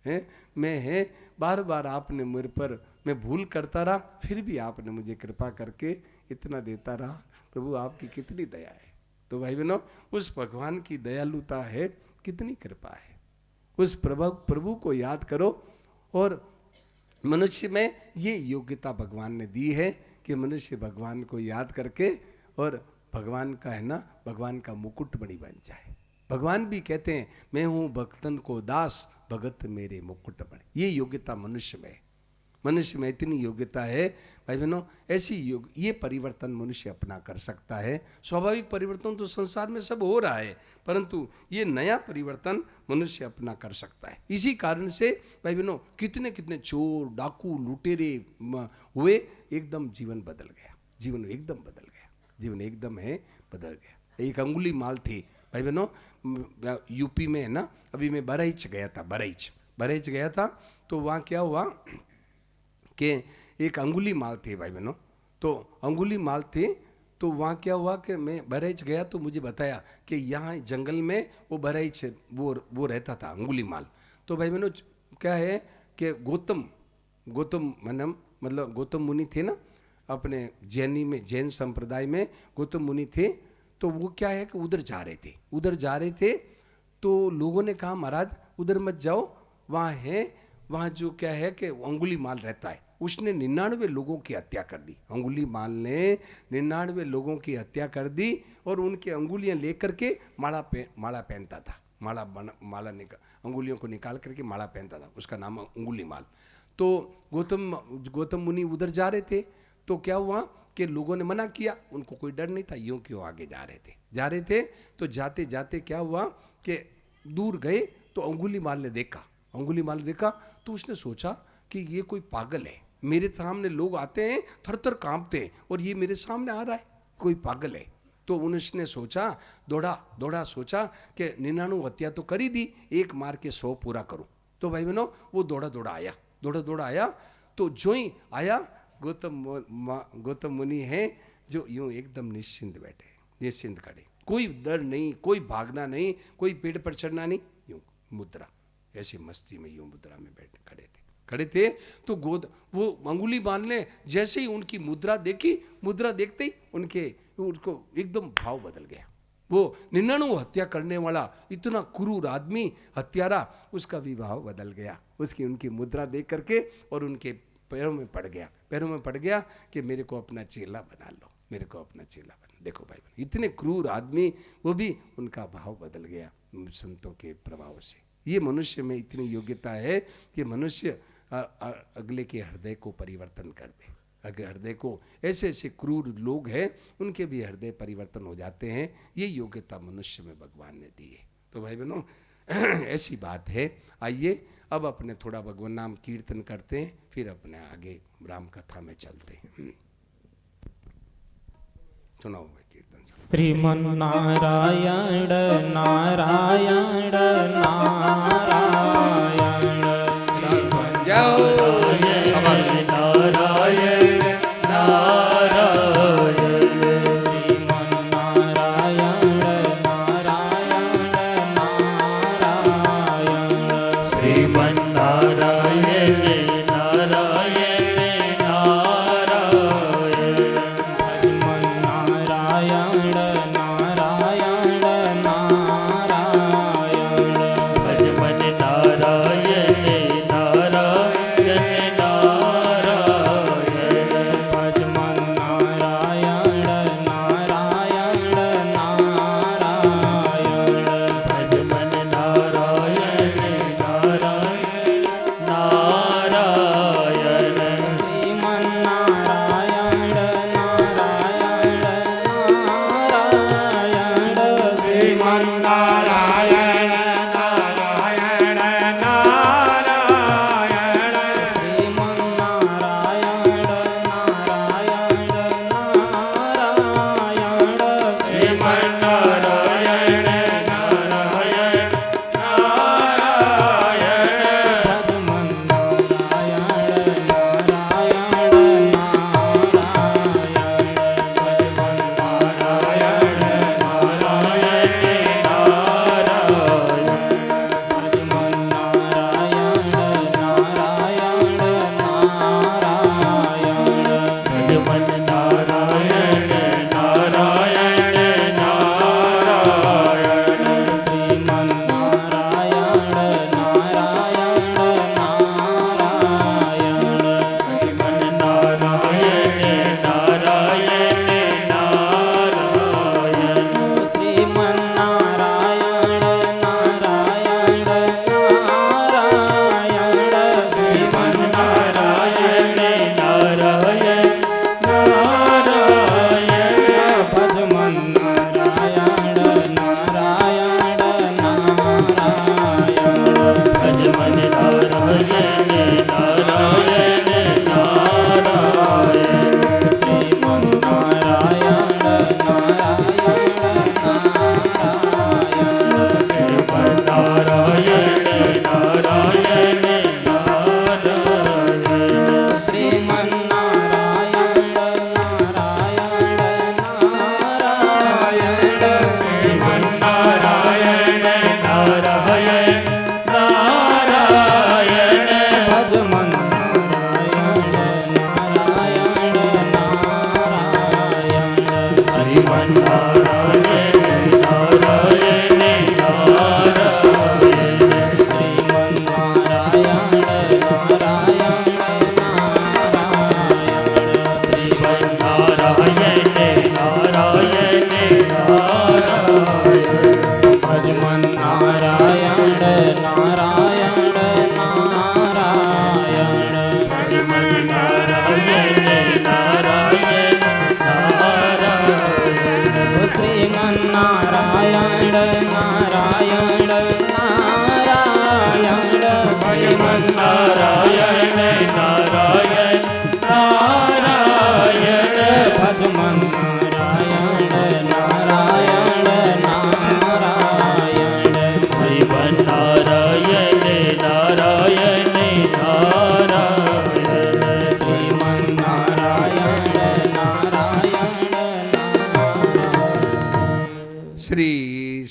S1: है। मैं है बार बार आपने मेरे पर मैं भूल करता रहा, फिर भी आपने मुझे कृपा करके इतना देता रहा। प्रभु आपकी कितनी दया है। तो भाई बहनों, उस भगवान की दयालुता है, कितनी कृपा है। उस प्रभु को याद करो। और मनुष्य में ये योग्यता भगवान ने दी है कि मनुष्य भगवान को याद करके और भगवान का है ना, भगवान का मुकुट मणि बन जाए। भगवान भी कहते हैं मैं हूँ भक्तन को दास, भगत मेरे मुकुट मणि। ये योग्यता मनुष्य में, मनुष्य में इतनी योग्यता है भाई बहनों। ऐसी ये परिवर्तन मनुष्य अपना कर सकता है। स्वाभाविक परिवर्तन तो संसार में सब हो रहा है, परंतु ये नया परिवर्तन मनुष्य अपना कर सकता है। इसी कारण से भाई बहनों कितने कितने चोर डाकू लुटेरे हुए, एकदम जीवन बदल गया। जीवन एकदम बदल गया। जीवन एकदम है बदल गया। एक अंगुली माल थी भाई बहनों, यूपी में है ना। अभी मैं बहराइच गया था, बहराइच गया था। तो वहाँ क्या हुआ कि एक अंगुली माल थे भाई बहनों। तो अंगुली माल थे, तो वहाँ क्या हुआ कि मैं बहराइच गया तो मुझे बताया कि यहाँ जंगल में वो बहराइच वो रहता था अंगुलीमाल। तो भाई बहनों क्या है कि गौतम मतलब गौतम मुनि थे ना अपने जैनी में, जैन संप्रदाय में गौतम मुनि थे। तो वो क्या है कि उधर जा रहे थे तो लोगों ने कहा महाराज उधर मत जाओ, वहाँ जो क्या है कि अंगुलीमाल रहता है, उसने 99 लोगों की हत्या कर दी। अंगुलीमाल ने 99 लोगों की हत्या कर दी और उनकी अंगुलियां लेकर के माला पहनता था, अंगुलियों को निकाल करके माला पहनता था, उसका नाम अंगुलीमाल। तो गौतम मुनि उधर जा रहे थे तो क्या हुआ कि लोगों ने मना किया, उनको कोई डर नहीं था, यूं क्यों आगे जा रहे थे। तो जाते जाते क्या हुआ कि दूर गए तो अंगुलीमाल ने देखा तो उसने सोचा कि ये कोई पागल है, मेरे सामने लोग आते हैं थर कांपते हैं और ये मेरे सामने आ रहा है, कोई पागल है। तो उसने सोचा, दौड़ा सोचा कि 99 हत्या तो कर ही दी, एक मार के 100 पूरा करूं। तो भाई बहनों वो दौड़ा आया। तो जो ही आया गौतम मुनि है जो यूं एकदम निश्चिंत बैठे, निश्चिंत खड़े, कोई डर नहीं, कोई भागना नहीं, कोई पेड़ पर चढ़ना नहीं, यूं मुद्रा, ऐसी मस्ती में यूं मुद्रा में बैठ खड़े थे। तो वो अंगुलीमाल ने जैसे ही उनकी मुद्रा देखी, मुद्रा देखते ही उनको एकदम भाव बदल गया। वो 99 हत्या करने वाला इतना क्रूर आदमी, हत्यारा, उसका भी भाव बदल गया उनकी मुद्रा देख करके, और उनके पैरों में पड़ गया कि मेरे को अपना चेला बना लो, मेरे को अपना चेला बना। देखो भाई, इतने क्रूर आदमी, वो भी उनका भाव बदल गया संतों के प्रभाव से। ये मनुष्य में इतनी योग्यता है कि मनुष्य अगले के हृदय को परिवर्तन कर दे। अगर हृदय को, ऐसे क्रूर लोग हैं उनके भी हृदय परिवर्तन हो जाते हैं। ये योग्यता मनुष्य में भगवान ने दी है। तो भाई बहनों ऐसी बात है। आइए अब अपने थोड़ा भगवान नाम कीर्तन करते हैं, फिर अपने आगे राम कथा में चलते हैं। सुनाओ भाई कीर्तन।
S2: श्रीमन नारायण नारायण नारायण, नारायण नारायण श्रीमन नारायण नारायण नारायण, श्रीमन नारायण नारायण नारायण, भजमन नारायण नारायण नारायण, भजमन नारायण नारायण नारायण, भजमन नारायण नारायण नारायण, भजमन नारायण नारायण नारायण, श्रीमन नारायण नारायण नारायण, श्रीमन नारायण नारायण नारायण, श्रीमन नारायण नारायण नारायण, श्रीमन नारायण नारायण नारायण, भजमन नारायण नारायण नारायण, भजमन नारायण नारायण नारायण,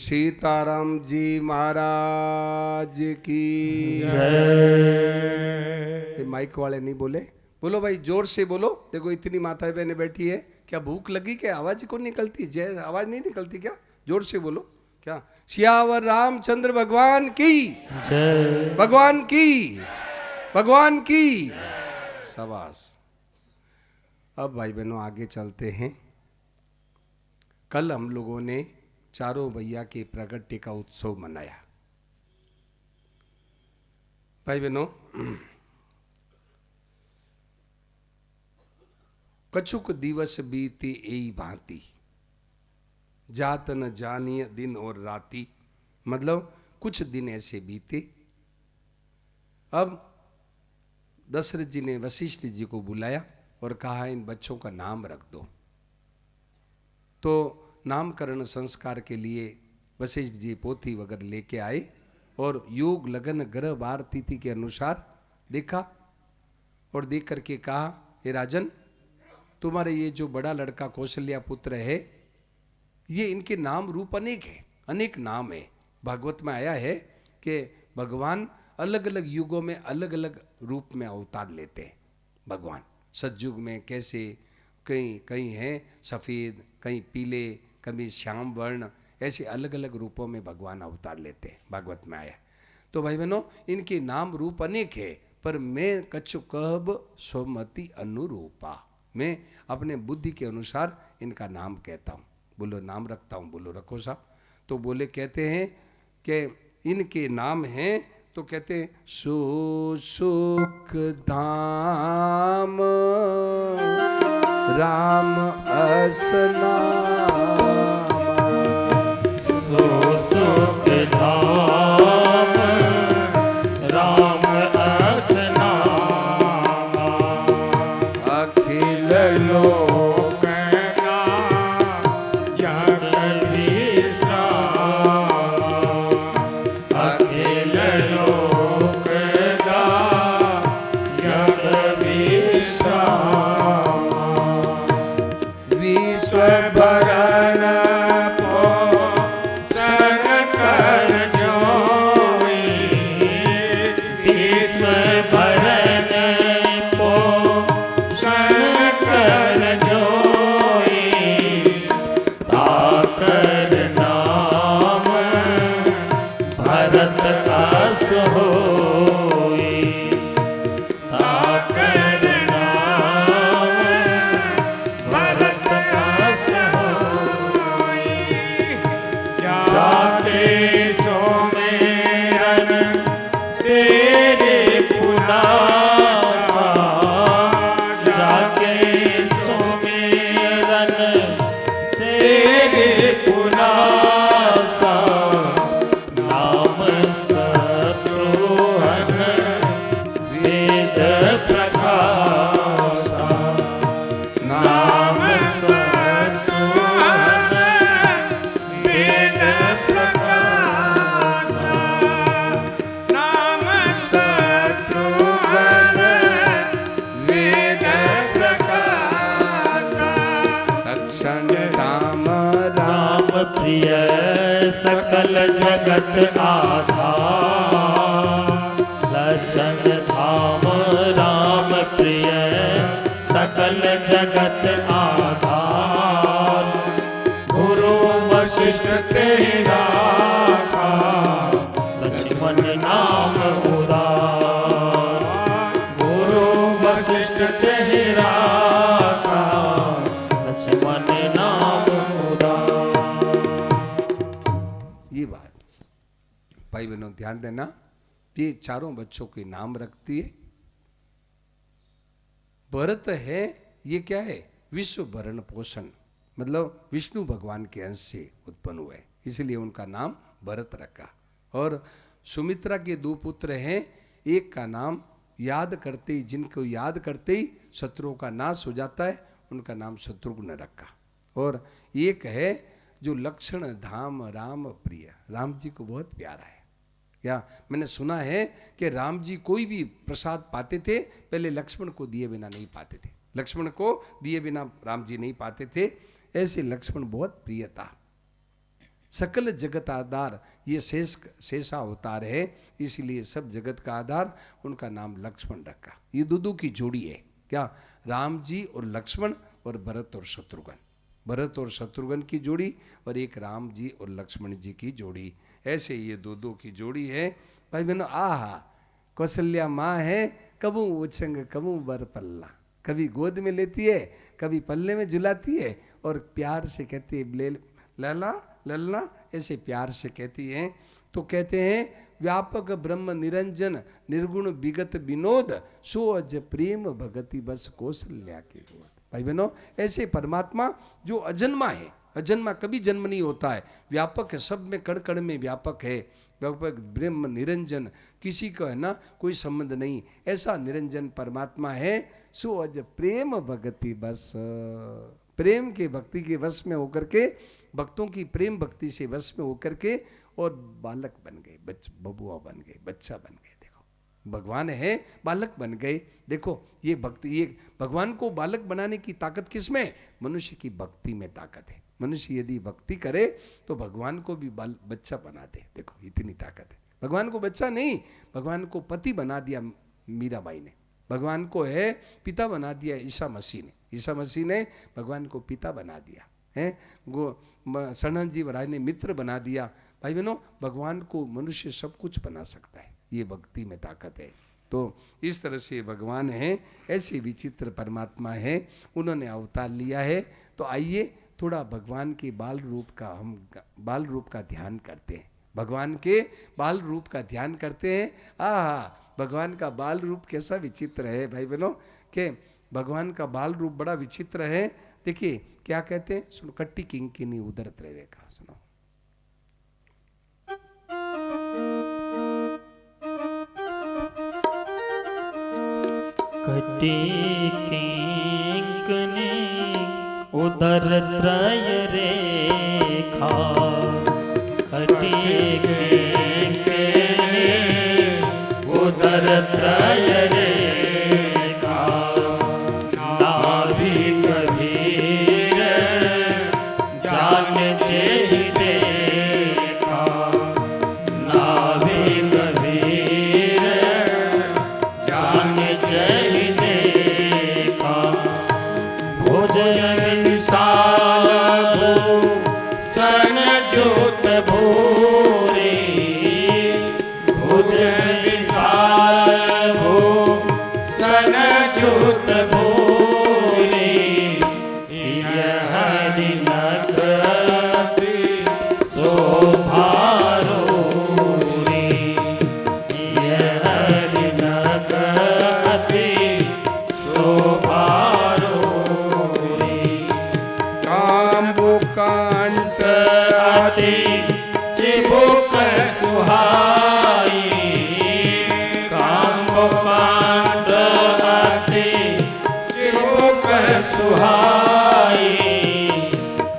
S1: सीताराम जी महाराज की
S2: जय।
S1: माइक वाले नहीं बोले, बोलो भाई जोर से बोलो। देखो इतनी माता बहनें बैठी है, क्या भूख लगी? क्या आवाज को निकलती? जय आवाज नहीं निकलती क्या? जोर से बोलो। क्या सियावर रामचंद्र भगवान की
S2: जय।
S1: भगवान की भगवान की शाबाश। अब भाई बहनों आगे चलते हैं। कल हम लोगों ने चारों भैया के प्रगट्य का उत्सव मनाया। भाई बहनों, कछुक दिवस बीते एई भांति, जात न जानिय दिन और राती। मतलब कुछ दिन ऐसे बीते। अब दशरथ जी ने वशिष्ठ जी को बुलाया और कहा इन बच्चों का नाम रख दो। तो नामकरण संस्कार के लिए वशिष्ठ जी पोथी वगैरह लेके आए और योग लगन ग्रह वार तिथि के अनुसार देखा और देख करके कहा, हे राजन, तुम्हारे ये जो बड़ा लड़का कौशल्या पुत्र है, ये इनके नाम रूप अनेक है, अनेक नाम है। भागवत में आया है कि भगवान अलग अलग युगों में अलग अलग रूप में अवतार लेते हैं। भगवान सतयुग में कैसे, कहीं कहीं हैं सफ़ेद, कहीं पीले, कभी श्याम वर्ण, ऐसे अलग अलग रूपों में भगवान अवतार लेते हैं, भागवत में आया। तो भाई बहनों, इनके नाम रूप अनेक है, पर मैं कछु कहब स्वमति अनुरूपा, मैं अपने बुद्धि के अनुसार इनका नाम कहता हूँ। बोलो नाम रखता हूँ। बोलो रखो साहब। तो बोले कहते हैं कि इनके नाम हैं, तो कहते हैं सुख धाम राम असनाम,
S2: सुख धाम राम असनाम,
S1: अखिल लोक
S2: अखिल लोक
S1: विश्व भरण पोषण कर जोई,
S2: विश्व भरण पोषण कर जोई, ताकर नाम भरत अस होई, ताकर नाम भरत अस होई, जाके सोमेरन तेरे पुनासा, जाके सोमेरन तेरे पुनासा, नाम शत्रुघ्न वेद प्रकाशा, नाम शत्रुघ्न वेद प्रकाशा,
S1: नाम शत्रुघ्न वेद प्रकाश, लक्षण राम
S2: राम प्रिय सकल जगत आधार, लक्षण धाम राम प्रिय सकल जगत आधार, गुरु वशिष्ठ तेरा था, लक्ष्मण नाम उदार, गुरु वशिष्ठ तेरा था, लक्ष्मण नाम उदार।
S1: ये बात भाई बहनों ध्यान देना, ये चारों बच्चों के नाम रखती है। भरत है, ये क्या है? विश्व भरण पोषण, मतलब विष्णु भगवान के अंश से उत्पन्न हुए, इसलिए उनका नाम भरत रखा। और सुमित्रा के दो पुत्र हैं, एक का नाम याद करते ही, जिनको याद करते ही शत्रुओं का नाश हो जाता है, उनका नाम शत्रुघ्न रखा। और एक है जो लक्षण धाम राम प्रिय, राम जी को बहुत प्यारा है। या मैंने सुना है कि राम जी कोई भी प्रसाद पाते थे, पहले लक्ष्मण को दिए बिना नहीं पाते थे, लक्ष्मण को दिए बिना राम जी नहीं पाते थे, ऐसे लक्ष्मण बहुत प्रिय था। सकल जगत आधार ये शेषा अवतार है, इसीलिए सब जगत का आधार उनका नाम लक्ष्मण रखा। ये दो की जोड़ी है क्या, राम जी और लक्ष्मण और भरत और शत्रुघ्न, भरत और शत्रुघ्न की जोड़ी और एक राम जी और लक्ष्मण जी की जोड़ी, ऐसे ये दो की जोड़ी है भाई बहनों। आहा कौशल्या माँ है, कबू उछंग कबू बर पल्ला, कभी गोद में लेती है, कभी पल्ले में झुलाती है और प्यार से कहती है लला लल्ला, ऐसे प्यार से कहती है। तो कहते हैं व्यापक ब्रह्म निरंजन निर्गुण विगत विनोद, सो अज प्रेम भगति बस कौशल्या के गोद। भाई बहनों ऐसे परमात्मा जो अजन्मा है, अजन्मा कभी जन्म नहीं होता है, व्यापक है, सब में कण कण में व्यापक है, व्यापक ब्रह्म निरंजन, किसी का है ना कोई संबंध नहीं, ऐसा निरंजन परमात्मा है। सो अज प्रेम भगति बस, प्रेम के भक्ति के वश में होकर के, भक्तों की प्रेम भक्ति से वश में होकर के और बालक बन गए, बबुआ बन गए, बच्चा बन गए। देखो भगवान है, बालक बन गए। देखो ये भक्ति, ये भगवान को बालक बनाने की ताकत किसमें, मनुष्य की भक्ति में ताकत है। मनुष्य यदि भक्ति करे तो भगवान को भी बच्चा बना दे। देखो इतनी ताकत है। भगवान को बच्चा नहीं, भगवान को पति बना दिया मीराबाई ने, भगवान को है पिता बना दिया ईसा मसीह ने, ईसा मसीह ने भगवान को पिता बना दिया है, सनन जी महाराज ने मित्र बना दिया। भाई बहनों भगवान को मनुष्य सब कुछ बना सकता है, ये भक्ति में ताकत है। तो इस तरह से भगवान है, ऐसे विचित्र परमात्मा है, उन्होंने अवतार लिया है। तो आइए थोड़ा भगवान के बाल रूप का, हम बाल रूप का ध्यान करते हैं, भगवान के बाल रूप का ध्यान करते हैं। आहा भगवान का बाल रूप कैसा विचित्र है भाई बहनों, के भगवान का बाल रूप बड़ा विचित्र है। देखिए क्या कहते हैं, सुनो, कट्टी किंकिनी उदरत रेखा, सुनो।
S2: कटी किंकिनी उदरत रेखा, कटी किंकिनी उदरत रेखा, नाभि कबीर जान जेहि देखा, नाभि कबीर जान जेहि देखा, भोजन विशाल सन जोत भूरी, भोजन विशाल सन जोत भूरी, यह नगति शोभारूरी, यह नगति शोभारूरी,
S3: कांबुकांत
S2: अति चिबुक सुहाई, कांबुकांत अति चिबुक सुहाई,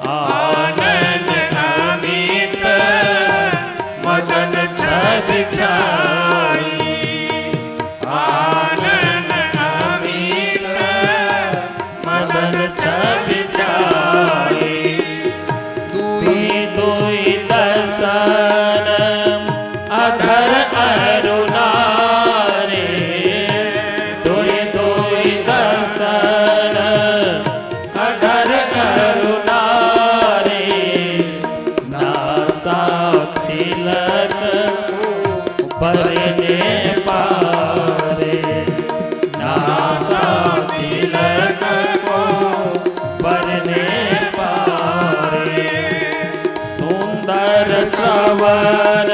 S2: आनंद अमित मदन छवि छाई, आनंद अमित मदन छवि छाई, दुई दुई दर्शन अधर अरुणारे, दुई दुई दर्शन अधर अरुणारे, नासा तिलक बरने पारे, नासा तिलक को बरने पारे, सुंदर श्रवण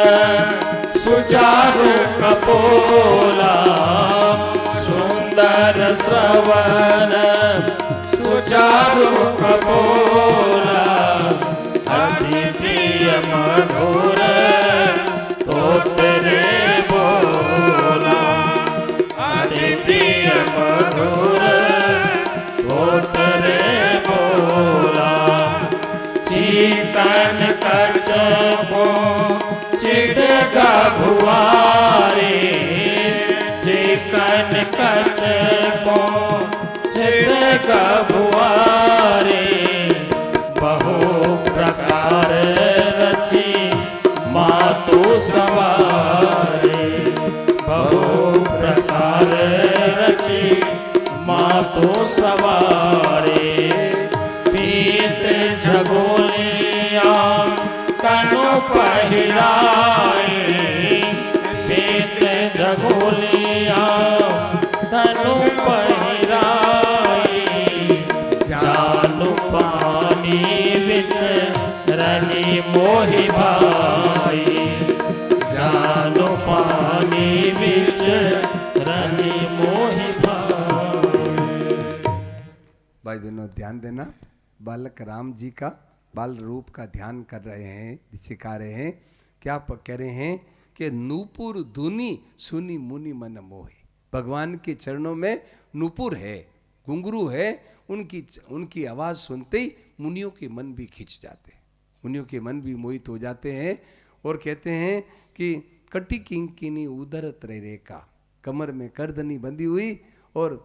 S2: सुचारु कपोला, सुंदर श्रवण सुचारु कपोला, अति प्रिय मधुर तो तेरे बोला, अति प्रिय मधुर तो तेरे बोला, चीतन कचपो चिड़गा भुआरे, चिकन कचपो चिड़गा भुआरे, बहु प्रकार रचि मातु सवारे बहु प्रकार रची मातु सवारे पीत झगोलिया तनु पहिराए पीत झगोलिया तनु पहिराए जानु पानी विच रनी मोहि भाई जानु पानी विच रनी मोहि भाई।
S1: भाई बहनों ध्यान देना, बालक राम जी का बाल रूप का ध्यान कर रहे हैं, सिखा रहे हैं। क्या कह रहे हैं कि नूपुर धुनी सुनी मुनि मन मोहे। भगवान के चरणों में नूपुर है, घुंघरू है, उनकी आवाज़ सुनते ही मुनियों के मन भी खिंच जाते हैं, मुनियों के मन भी मोहित हो जाते हैं। और कहते हैं कि कटी किंकिनी उदर त्रिरेखा, कमर में करदनी बंधी हुई और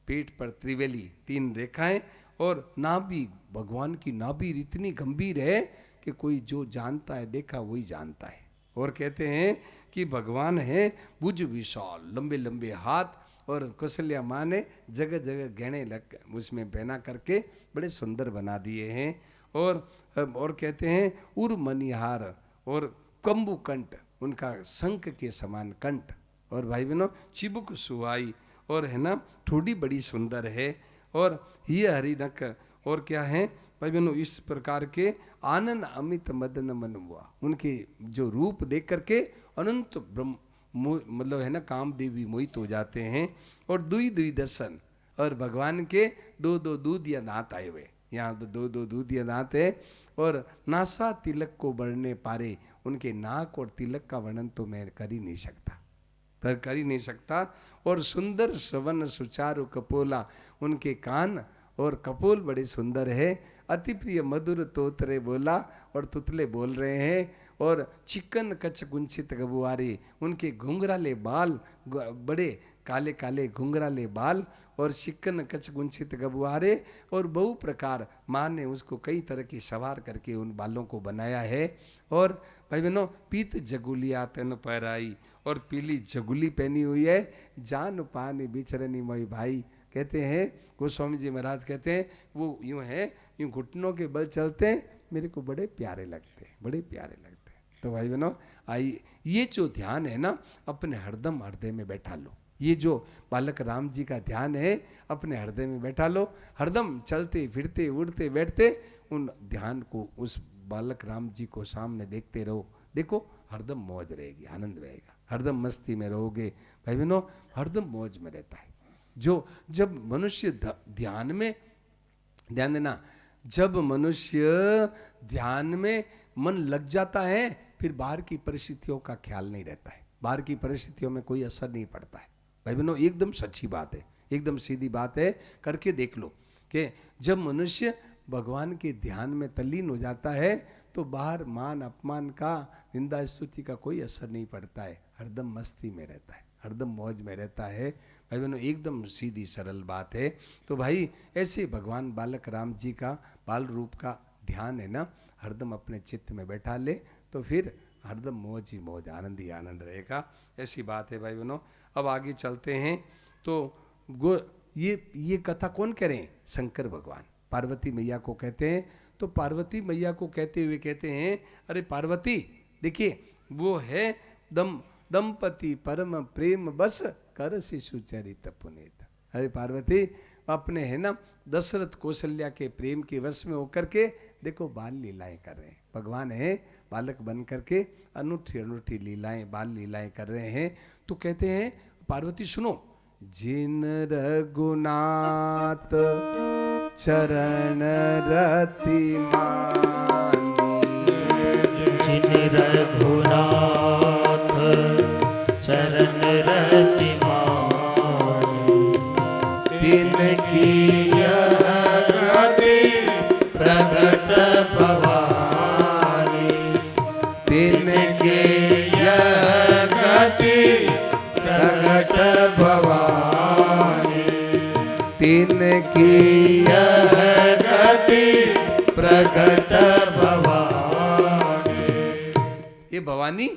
S1: पेट पर त्रिवेली 3 रेखाएं, और नाभि, भगवान की नाभि इतनी गंभीर है कि कोई जो जानता है, देखा वही जानता है। और कहते हैं कि भगवान है भुज विशाल, लंबे लंबे हाथ, और कौशल्या माँ ने जगह जगह गहने लग उसमें पहना करके बड़े सुंदर बना दिए हैं। और कहते हैं उर मनिहार और कंबु कंठ, उनका शंख के समान कंठ, और भाई बहनों चिबुक सुहाई, और है ना ठोड़ी बड़ी सुंदर है, और ये हरिनक, और क्या है भाई बहनों इस प्रकार के आनंद अमित मदन मन हुआ। उनके जो रूप देख करके अनंत ब्रह्म मतलब है ना कामदेवी मोहित हो जाते हैं। और दुई दुई दर्शन, और भगवान के 2-2 दूध या दांत आए हुए, यहाँ 2-2 दूध या दांत है। और नासा तिलक को बढ़ने पारे, उनके नाक और तिलक का वर्णन तो मैं कर ही नहीं सकता। और सुंदर सवन सुचारु कपोला, उनके कान और कपोल बड़े सुंदर है। अति प्रिय मधुर तोतरे बोला, और तुतले बोल रहे हैं। और चिकन कच गुंचित गबुआरे, उनके घुंघराले बाल, बड़े काले काले घुंघराले बाल, और चिकन कच गुंचित गबुआरे, और बहु प्रकार माँ ने उसको कई तरह की सवार करके उन बालों को बनाया है। और भाई बहनों पीत जगुलिया तन पहराई, और पीली जगुली पहनी हुई है। जान पानी बिचरनी मोई भाई, कहते हैं गोस्वामी जी महाराज कहते हैं वो यूँ है, यूँ घुटनों के बल चलते हैं, मेरे को बड़े प्यारे लगते हैं, बड़े प्यारे लगते हैं। तो भाई बहनों आई ये जो ध्यान है ना, अपने हरदम हृदय में बैठा लो। ये जो बालक राम जी का ध्यान है, अपने हृदय में बैठा लो। हरदम चलते फिरते उड़ते बैठते उन ध्यान को, उस बालक राम जी को सामने देखते रहो। देखो हरदम मौज रहेगी, आनंद रहेगा, हरदम मस्ती में रहोगे। भाई बहनों हरदम मौज में रहता है। जब मनुष्य ध्यान में, ध्यान देना, जब मनुष्य ध्यान में मन लग जाता है, फिर बाहर की परिस्थितियों का ख्याल नहीं रहता है, बाहर की परिस्थितियों में कोई असर नहीं पड़ता है। भाई बहनों एकदम सच्ची बात है, एकदम सीधी बात है, करके देख लो कि जब मनुष्य भगवान के ध्यान में तल्लीन हो जाता है, तो बाहर मान अपमान का, निंदा स्तुति का कोई असर नहीं पड़ता है, हरदम मस्ती में रहता है, हरदम मौज में रहता है। भाई बहनों एकदम सीधी सरल बात है। तो भाई ऐसे भगवान बालक राम जी का बाल रूप का ध्यान है ना, हरदम अपने चित्त में बैठा ले, तो फिर हरदम मौज ही मौज, आनंद ही आनंद रहेगा। ऐसी बात है भाई बहनों। अब आगे चलते हैं। तो ये कथा कौन कह रहे हैं? शंकर भगवान पार्वती मैया को कहते हैं। तो पार्वती मैया को कहते हुए कहते हैं, अरे पार्वती देखिए वो है दंपति परम प्रेम बस कर शिशु चरित पुनीत। अरे पार्वती अपने है ना दशरथ कौशल्या के प्रेम के वश में होकर के देखो बाल लीलाएं कर रहे हैं। भगवान है बालक बन करके अनूठी अनूठी लीलाएं, बाल लीलाएं कर रहे हैं। तो कहते हैं पार्वती सुनो, जिन रघुनाथ चरण रति मानी,
S2: जिन रघुनाथ चरण रति मानी,
S1: तिनकी यह गति प्रगट भवानी, तिनके यह गति प्रगट भवानी, तिनकी यह गति प्रगट भवानी। ये भवानी,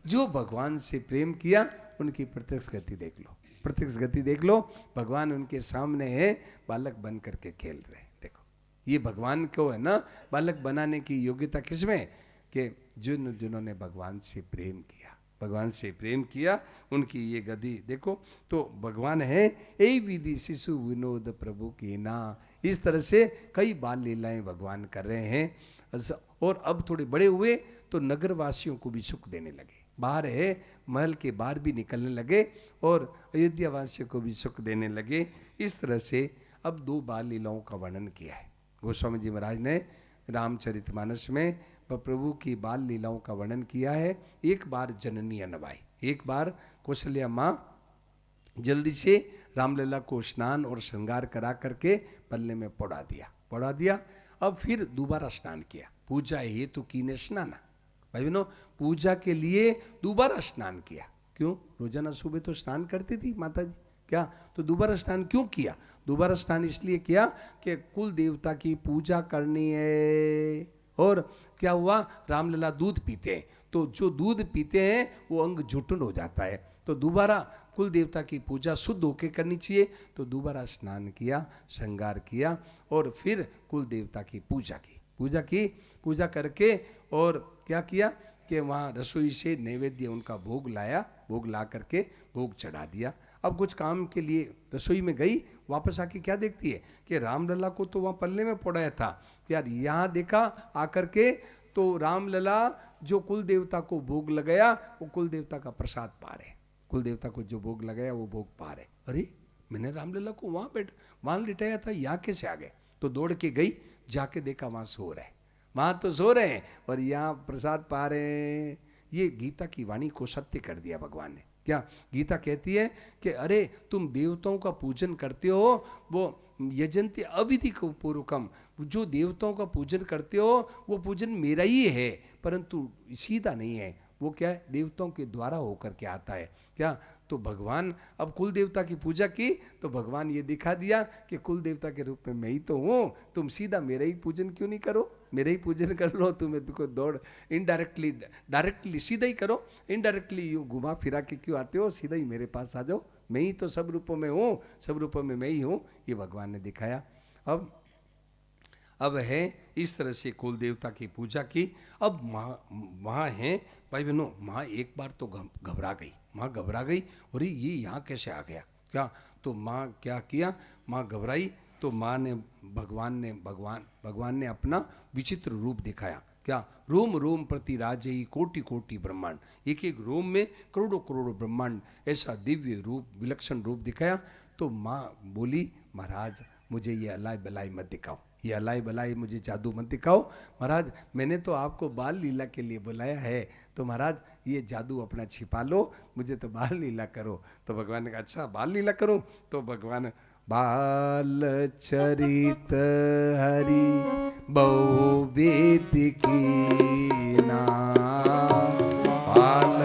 S1: जो भगवान से प्रेम किया उनकी प्रत्यक्ष गति देख लो, प्रत्यक्ष गति देख लो। भगवान उनके सामने है, बालक बन करके खेल रहे हैं। देखो ये भगवान को है ना बालक बनाने की योग्यता किसमें, कि जिन्होंने भगवान से प्रेम किया, भगवान से प्रेम किया, उनकी ये गति देखो। तो भगवान है ए विधि शिशु विनोद प्रभु की ना। इस तरह से कई बाल लीलाएं भगवान कर रहे हैं। और अब थोड़े बड़े हुए तो नगरवासियों को भी सुख देने लगे, बाहर है महल के बाहर भी निकलने लगे और अयोध्या वासियों को भी सुख देने लगे। इस तरह से अब 2 बाल लीलाओं का वर्णन किया है गोस्वामी जी महाराज ने रामचरितमानस में। प्रभु की बाल लीलाओं का वर्णन किया है। एक बार जननी अनबाई, एक बार कौशल्या माँ जल्दी से रामलला को स्नान और श्रृंगार करा करके पल्ले में पौड़ा दिया। अब फिर दोबारा स्नान किया, पूजा हेतु कीने स्नान। भाई बहनों, पूजा के लिए दोबारा स्नान किया। क्यों? रोजाना सुबह तो स्नान करती थी माता जी, क्या? तो दोबारा स्नान क्यों किया? दोबारा स्नान इसलिए किया कि कुल देवता की पूजा करनी है। और क्या हुआ, रामलला दूध पीते हैं, तो जो दूध पीते हैं वो अंग जुटन हो जाता है, तो दोबारा कुल देवता की पूजा शुद्ध होके करनी चाहिए। तो दोबारा स्नान किया, श्रृंगार किया और फिर कुल देवता की पूजा करके और क्या किया कि वहाँ रसोई से नैवेद्य उनका भोग लाया, भोग ला करके भोग चढ़ा दिया। अब कुछ काम के लिए रसोई में गई, वापस आके क्या देखती है कि रामलला को तो वहाँ पल्ले में पौड़ाया था, यार यहाँ देखा आकर के तो रामलला जो कुल देवता को भोग लगाया वो कुल देवता का प्रसाद पा रहे, कुल देवता को जो भोग लगाया वो भोग पा रहे। अरे मैंने रामलला को वहाँ लिटाया था, यहाँ कैसे आ गए? तो दौड़ के गई, जाके देखा वहाँ सो रहे, वहाँ तो सो रहे हैं और यहाँ प्रसाद पा रहे हैं। ये गीता की वाणी को सत्य कर दिया भगवान ने। क्या गीता कहती है कि अरे तुम देवताओं का पूजन करते हो, वो यजंती अविधि को पूर्वकम, जो देवताओं का पूजन करते हो वो पूजन मेरा ही है, परंतु सीधा नहीं है, वो क्या है देवताओं के द्वारा होकर के आता है। क्या? तो भगवान अब कुल देवता की पूजा की तो भगवान ये दिखा दिया कि कुल देवता के रूप में मैं ही तो हूँ, तुम सीधा मेरा ही पूजन क्यों नहीं करो, मेरा ही पूजन कर लो। तुम्हें तुमको दौड़ डायरेक्टली सीधा ही करो, इनडायरेक्टली यूँ घुमा फिरा के क्यों आते हो, सीधा ही मेरे पास आ जाओ, मैं ही तो सब रूपों में हूँ, सब रूपों में मैं ही हूँ, ये भगवान ने दिखाया। अब है इस तरह से कुल देवता की पूजा की। अब वहाँ है भाई बहनों, माँ एक बार तो घबरा गई, और ये यहाँ कैसे आ गया? क्या? तो माँ क्या किया, माँ घबराई तो माँ ने भगवान ने अपना विचित्र रूप दिखाया। क्या? रोम रोम प्रति राजयी कोटि कोटि ब्रह्मांड, एक एक रोम में करोड़ों करोड़ों ब्रह्मांड, ऐसा दिव्य रूप विलक्षण रूप दिखाया। तो माँ बोली, महाराज मुझे ये अलाई बलाई मत दिखाओ, ये अलाई बलाई मुझे जादू मत दिखाओ महाराज, मैंने तो आपको बाल लीला के लिए बुलाया है, तो महाराज ये जादू अपना छिपा लो, मुझे तो बाल लीला करो। तो भगवान ने कहा अच्छा बाल लीला करूं? तो भगवान बाल चरित हरि बहु वेद की ना, बाल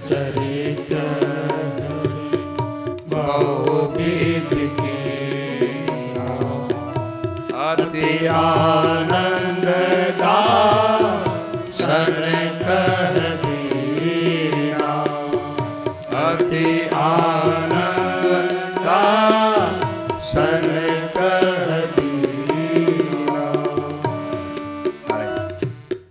S2: चरित बहु वेद की ना,
S3: अति आनंद दासन कह दीना, अति आनंद दासन कह दीना।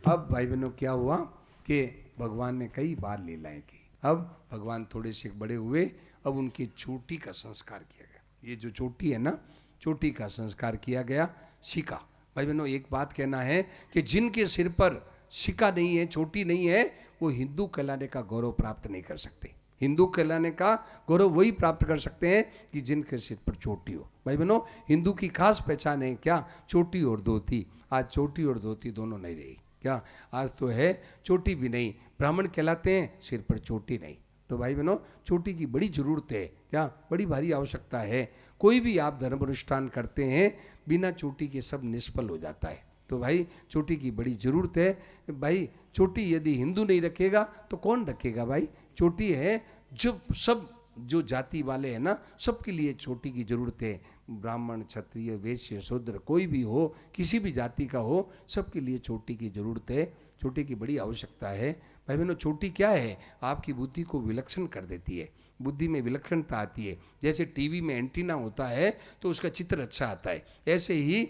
S1: अब भाई बहनों क्या हुआ कि भगवान ने कई बार लीलाएं की। अब भगवान थोड़े से बड़े हुए, अब उनकी चोटी का संस्कार किया गया। ये जो चोटी है ना, चोटी का संस्कार किया गया। शिका, भाई बहनों एक बात कहना है कि जिनके सिर पर शिका नहीं है, चोटी नहीं है, वो हिंदू कहलाने का गौरव प्राप्त नहीं कर सकते। हिंदू कहलाने का गौरव वही प्राप्त कर सकते हैं कि जिनके सिर पर चोटी हो। भाई बहनों हिंदू की खास पहचान है क्या? चोटी और धोती। आज चोटी और धोती दोनों नहीं रही। क्या? आज तो है चोटी भी नहीं, ब्राह्मण कहलाते हैं, सिर पर चोटी नहीं। तो भाई बहनों चोटी की बड़ी जरूरत है, क्या बड़ी भारी आवश्यकता है। कोई भी आप धर्म अनुष्ठान करते हैं, बिना चोटी के सब निष्फल हो जाता है। तो भाई चोटी की बड़ी जरूरत है। भाई चोटी यदि हिंदू नहीं रखेगा तो कौन रखेगा? भाई चोटी है जो जाति वाले हैं ना, सबके लिए चोटी की जरूरत है। ब्राह्मण, क्षत्रिय, वैश्य, शूद्र, कोई भी हो, किसी भी जाति का हो, सबके लिए चोटी की जरूरत है। चोटी की बड़ी आवश्यकता है। भाई बहनों चोटी क्या है, आपकी बुद्धि को विलक्षण कर देती है, बुद्धि में विलक्षणता आती है। जैसे टीवी में एंटीना होता है तो उसका चित्र अच्छा आता है, ऐसे ही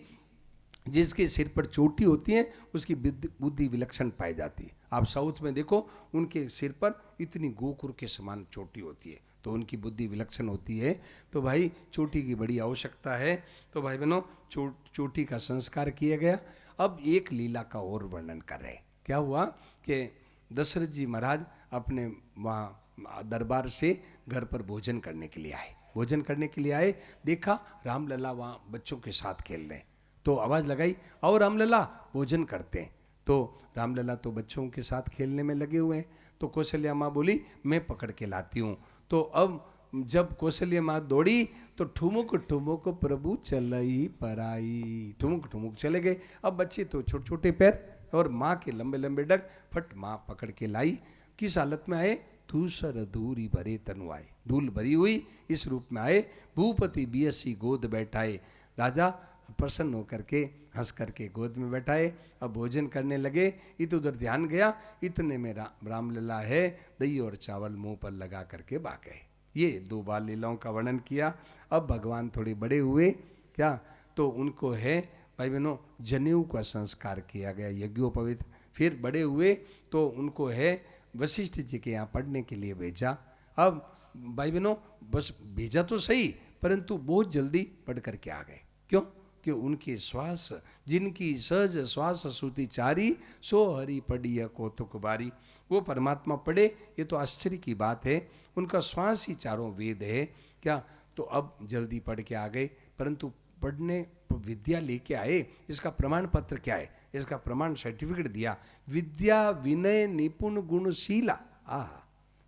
S1: जिसके सिर पर चोटी होती है उसकी बुद्धि विलक्षण पाई जाती है। आप साउथ में देखो, उनके सिर पर इतनी गोकुर के समान चोटी होती है, तो उनकी बुद्धि विलक्षण होती है। तो भाई चोटी की बड़ी आवश्यकता है। तो भाई बहनों चोटी का संस्कार किया गया। अब एक लीला का और वर्णन कर रहे हैं। क्या हुआ कि दशरथ जी महाराज अपने वहाँ दरबार से घर पर भोजन करने के लिए आए। भोजन करने के लिए आए, देखा रामलला वहाँ बच्चों के साथ खेल रहे हैं, तो आवाज़ लगाई, आओ रामलला भोजन करते हैं। तो रामलला तो बच्चों के साथ खेलने में लगे हुए हैं। तो कौशल्या माँ बोली मैं पकड़ के लाती हूँ। तो अब जब कौशल्या माँ दौड़ी तो ठुमुक ठुमुक प्रभु चलई पराई, ठुमुक ठुमुक चले गए। अब बच्चे तो छोटे छोटे पैर और माँ के लंबे लंबे डग, फट माँ पकड़ के लाई। किस हालत में आए, धूसर धूरी भरे तनु आए, धूल भरी हुई इस रूप में आए। भूपति बियसी गोद बैठाए, राजा प्रसन्न होकर के हंस करके गोद में बैठाए। अब भोजन करने लगे, इधर उधर ध्यान गया, इतने में रामलला है, दही और चावल मुंह पर लगा करके भाग गए। ये दो बाल लीलाओं का वर्णन किया। अब भगवान थोड़े बड़े हुए क्या, तो उनको है भाई बहनों जनेऊ का संस्कार किया गया, यज्ञोपवीत। फिर बड़े हुए तो उनको है वशिष्ठ जी के यहाँ पढ़ने के लिए भेजा। अब भाई बहनों बस भेजा तो सही, परंतु बहुत जल्दी पढ़ करके आ गए। क्यों कि उनके श्वास, जिनकी सहज श्वास श्रुति चारी, सो हरि पढ़िय कौतुक बारी। वो परमात्मा पढ़े, ये तो आश्चर्य की बात है। उनका श्वास ही चारों वेद है क्या। तो अब जल्दी पढ़ के आ गए, परंतु पढ़ने विद्या लेके आए। इसका प्रमाण पत्र क्या है, इसका प्रमाण सर्टिफिकेट दिया, विद्या विनय निपुण गुणशीला।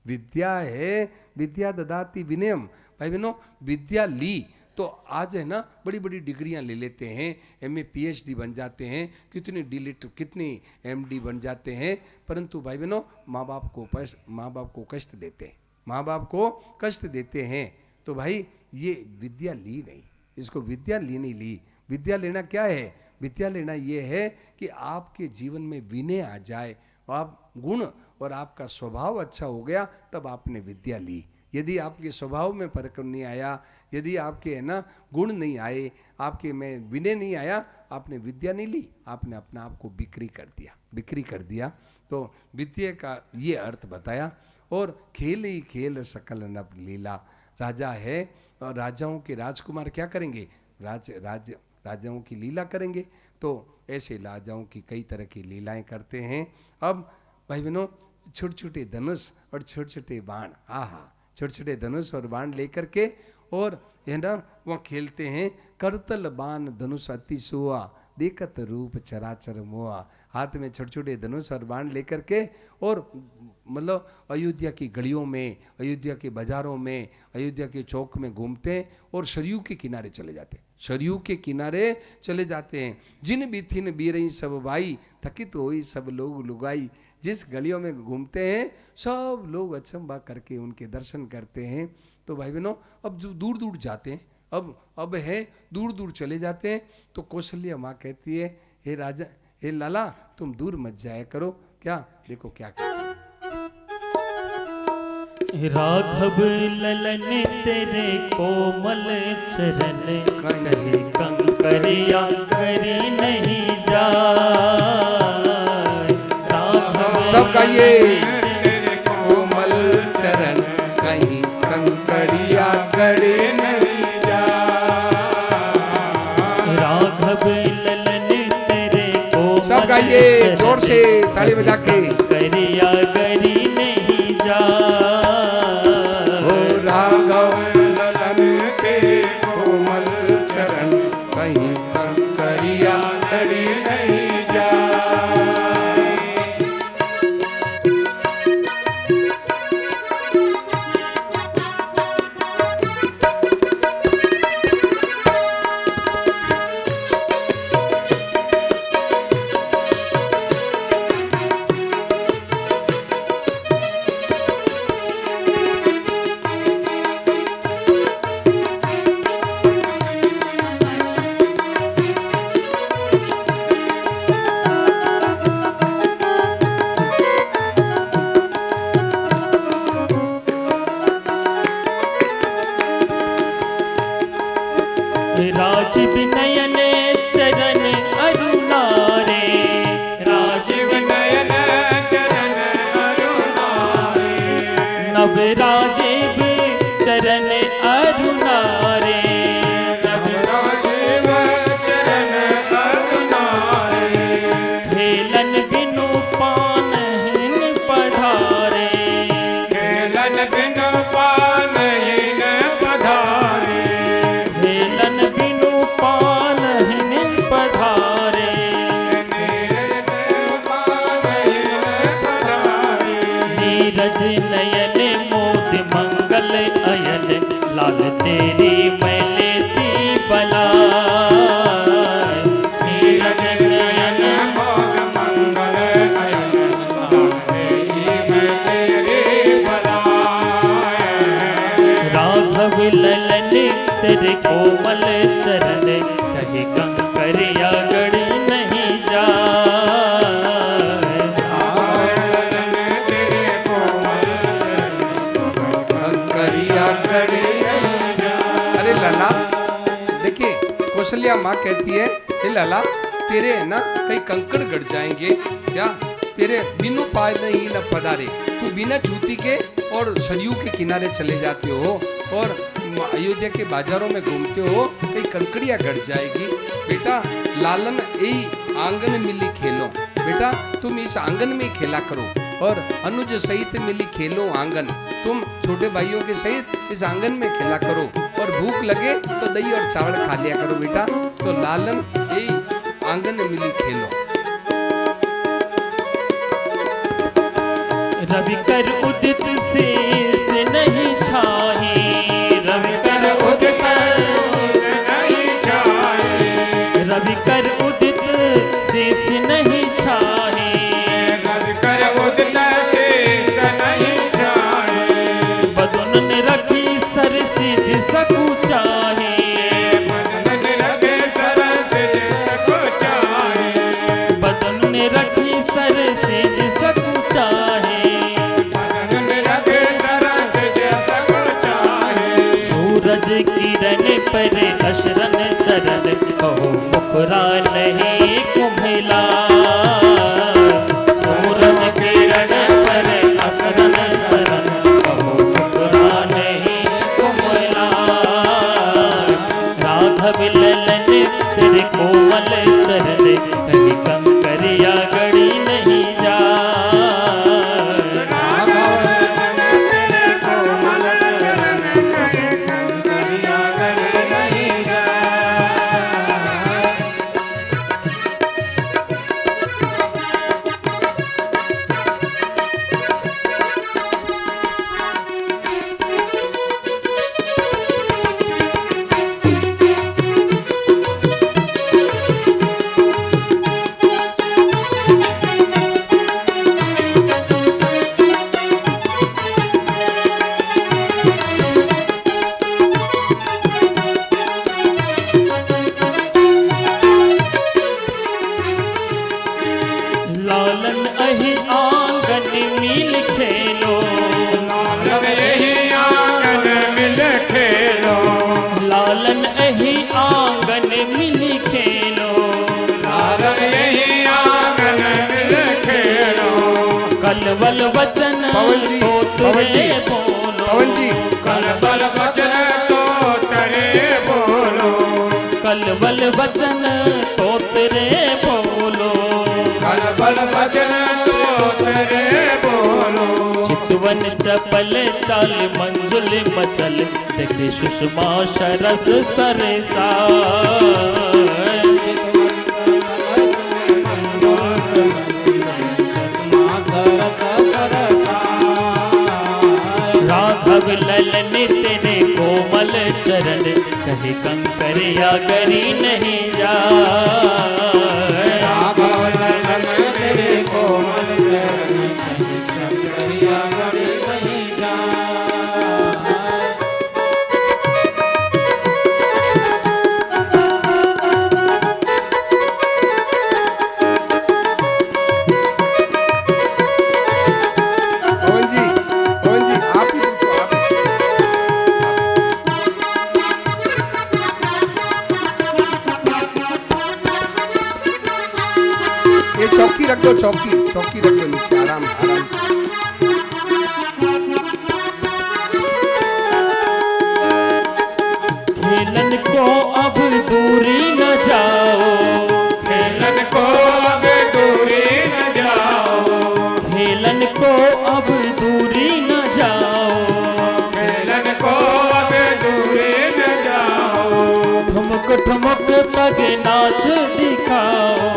S1: विद्या है, विद्या ददाति विनयम। भाई बहनों विद्या ली तो आज है ना बड़ी बड़ी डिग्रियां ले लेते हैं, एमए पीएचडी बन जाते हैं, कितनी डीलिट कितनी एमडी बन जाते हैं, परंतु भाई बहनों माँ बाप को कष्ट देते हैं, माँ बाप को कष्ट देते हैं। तो भाई ये विद्या ली नहीं, इसको विद्या ली नहीं ली। विद्या लेना क्या है, विद्या लेना ये है कि आपके जीवन में विनय आ जाए, आप गुण और आपका स्वभाव अच्छा हो गया, तब आपने विद्या ली। यदि आपके स्वभाव में फर्क नहीं आया, यदि आपके है ना गुण नहीं आए, आपके में विनय नहीं आया, आपने विद्या नहीं ली, आपने अपना आप को बिक्री कर दिया। तो विद्या का ये अर्थ बताया। और खेल ही खेल सकल नभ लीला। राजा है और राजाओं के राजकुमार क्या करेंगे, राजाओं की लीला करेंगे। तो ऐसे राजाओं की कई तरह की लीलाएं करते हैं। अब भाई बहनों छोटे छोटे धनुष और छोटे छोटे बाण, छोटे छोटे धनुष और बाण लेकर के और है ना वो खेलते हैं। करतल बाण धनुष अति सोआ, देखत रूप चराचर मोआ। हाथ में छोटे छोटे धनुष और बाण लेकर के और मतलब अयोध्या की गलियों में, अयोध्या के बाजारों में, अयोध्या के चौक में घूमते हैं और सरयू के किनारे चले जाते हैं, सरयू के किनारे चले जाते हैं। जिन बीथिन बीरई सब भाई, थकित होई सब लोग लुगाई। जिस गलियों में घूमते हैं सब लोग अचंभा करके उनके दर्शन करते हैं। तो भाई बहनों अब दूर दूर जाते हैं, अब है दूर दूर चले जाते हैं। तो कौशल्या माँ कहती है, हे राजा, हे लाला तुम दूर मत जाया करो। क्या देखो क्या
S2: राघव ललन तेरे कोमल चरण, कहीं कंकरिया करी नहीं जाए।
S1: सब गाइए, तेरे कोमल चरण कहीं कंकरिया गड़े नहीं जाए।
S2: राघव ललन तेरे कोमल,
S1: सब गाइए जोर से ताली बजा के,
S2: कंकरिया गरी नहीं जाए।
S1: ओ राघव ललन तेरे कोमल चरण कहीं कंकरिया गड़े नहीं जाए।
S2: अब राजीव चरण अरुणारे
S3: राजीव चरण अरुणारे
S2: खेलन बिनु पानहीन पधारे
S3: खेलन बिनु पानहीन पधारे
S2: खेलन बिनु पानहीन पधारे नीरज नयन मोद मंगल अयन लाल तेरी मैं लेती बलाय नीरज नयन
S3: मोद मंगल अयन लाल तेरी मैं तेरी बलाय
S2: राघव ललन तेरे कोमल चरण कहीं कंकरिया गड़ नहीं जाए
S1: अरे लाला, देखिए कौशल्या माँ कहती है हे लाला, तेरे है ना कई कंकड़ गड़ जाएंगे क्या? तेरे बिनु पाए नहीं न पधारे, तू बिना छूती के और सरयू के किनारे चले जाते हो और अयोध्या के बाजारों में घूमते हो, कई कंकड़ियां गड़ जाएगी। बेटा लालन यही आंगन मिली खेलो, बेटा तुम इस आंगन में खेला करो और अनुज सहित मिली खेलो आंगन, तुम छोटे भाइयों के सहित इस आंगन में खेला करो और भूख लगे तो दही और चावल खा लिया करो बेटा। तो लालन यही आंगन मिली खेलो।
S2: रवि कर उदित शेष नहीं छाही रवि कर उदित
S3: नहीं छाए
S2: रवि कर उदित शेष नहीं छाही
S3: रवि कर उदित शेष नहीं छाए
S2: बदन ने रखी सर सिज सकू चाहे
S3: बदन रखे सरस जिसको चाहे
S2: बदन ने रखी सर सिज सकू चाहे
S3: बदन रखे सरस जिसको चाहे
S2: सूरज किरण पर अशरन चरण कहो मुखरा नहीं कुम्हिला सूरज किरण पर अशरन चरण कहो मुखरा नहीं कुम्हिला राघव ललन तेरे कोमल चरण कहीं कंकरिया गड़ी नहीं जा
S3: तेरे कोमल चरण कहे कंकड़िया गड़े नहीं जाए
S2: लालन अहि आंगन मिल खेलो
S3: लालन यही आंगन मिल खेलो
S2: लालन अहि आंगन मिल खेलो
S3: लालन यही आंगन मिल खेलो
S2: कलवल वचन
S1: पवन जी,
S2: तो
S1: पवन जी,
S2: तुझे बोलो
S1: पवन जी,
S3: कलबल वचन तो तरे बोलो
S2: कलवल वचन तो तेरे बोलो
S3: कलबल वचन तो तेरे बोलो
S2: चितवन चपल चाल मंजुल मचल देखे सुषमा शरस सरसा राघव ललन तेरे कोमल चरण कहे कंकरिया गरी नहीं जा
S3: तेरे कोमल चरण कंकरिया गड़े नहीं जाए
S1: पवन जी आप ही पूछो आप ही। ये चौकी रख दो, चौकी चौकी रख दो नीचे, आराम आराम से।
S2: ठुमुक ठुमुक पग नाच दिखाओ,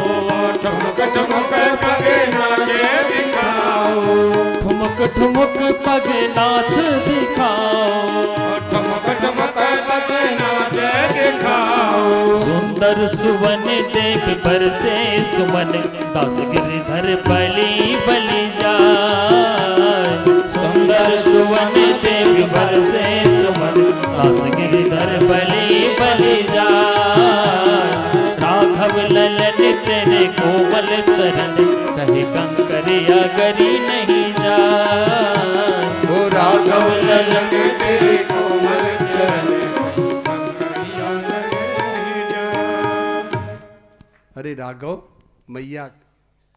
S3: ठुमक ठुमक पग नाच दिखाओ,
S2: ठुमुक ठुमुक पग नाच दिखाओ,
S3: ठुमक ठुमक पग नाच दिखाओ।
S2: सुंदर सुवन देव बरसे सुमन, दास गिरधर बलि बलि जाए। सुंदर सुवन देव बरसे सुमन, दास गिरधर बलि बलि जाए। राघव ललन तेरे कोमल चरण, कहे कंकरिया गरी नहीं जाए।
S3: ओ राघव ललन तेरे कोमल चरण, कंकरिया नहीं जाए।
S1: अरे राघव, मैया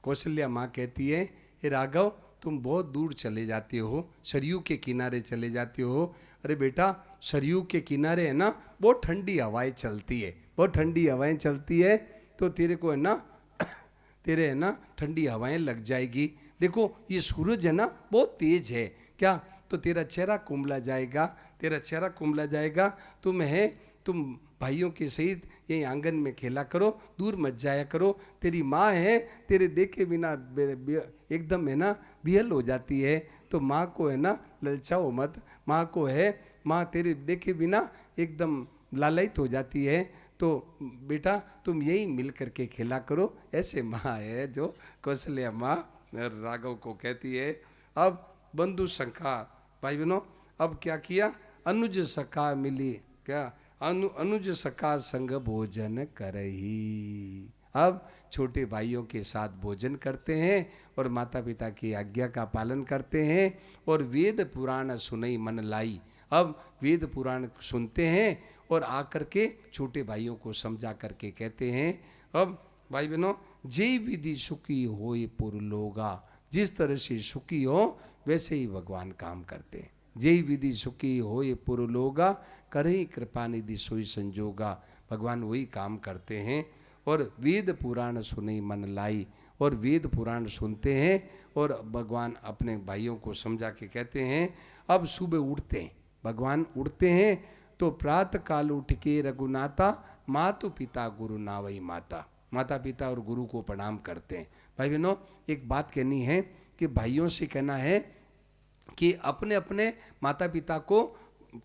S1: कौशल्या माँ कहती है, हे राघव तुम बहुत दूर चले जाते हो, सरयू के किनारे चले जाते हो। अरे बेटा, सरयू के किनारे है ना बहुत ठंडी हवाएं चलती है, बहुत ठंडी हवाएं चलती है, तो तेरे को है ना तेरे है ना ठंडी हवाएं लग जाएगी। देखो ये सूरज है ना बहुत तेज है क्या, तो तेरा चेहरा कुंबला जाएगा, तेरा चेहरा कुंबला जाएगा। तुम भाइयों के सहित यही आंगन में खेला करो, दूर मत जाया करो। तेरी माँ है, तेरे देखे बिना एकदम है ना बिहल हो जाती है, तो माँ को है ना ललचाओ मत। माँ को है, माँ तेरे देखे बिना एकदम लालयित हो जाती है, तो बेटा तुम यही मिल करके खेला करो। ऐसे माँ है जो कौशल्या माँ राघव को कहती है। अब बंधु सखा, भाई बहनों, अब क्या किया, अनुज सखा मिली क्या, अनुज सखा संग भोजन करही। अब छोटे भाइयों के साथ भोजन करते हैं और माता पिता की आज्ञा का पालन करते हैं और वेद पुराण सुनई मन लाई। अब वेद पुराण सुनते हैं और आकर के छोटे भाइयों को समझा करके कहते हैं। अब भाई बहनों, जय विधि सुखी होए पुरलोगा, जिस तरह से सुखी हो वैसे ही भगवान काम करते हैं। जय विधि सुखी होए पुरलोगा, करही कृपा निधि सोई संजोगा। भगवान वही काम करते हैं। और वेद पुराण सुनई मन लाई, और वेद पुराण सुनते हैं और भगवान अपने भाइयों को समझा के कहते हैं। अब सुबह उठते हैं, भगवान उठते हैं तो प्रातः काल उठ के रघुनाथा, मातु पिता गुरु नावई माता, माता पिता और गुरु को प्रणाम करते हैं। भाई बहनों, एक बात कहनी है कि भाइयों से कहना है कि अपने अपने माता पिता को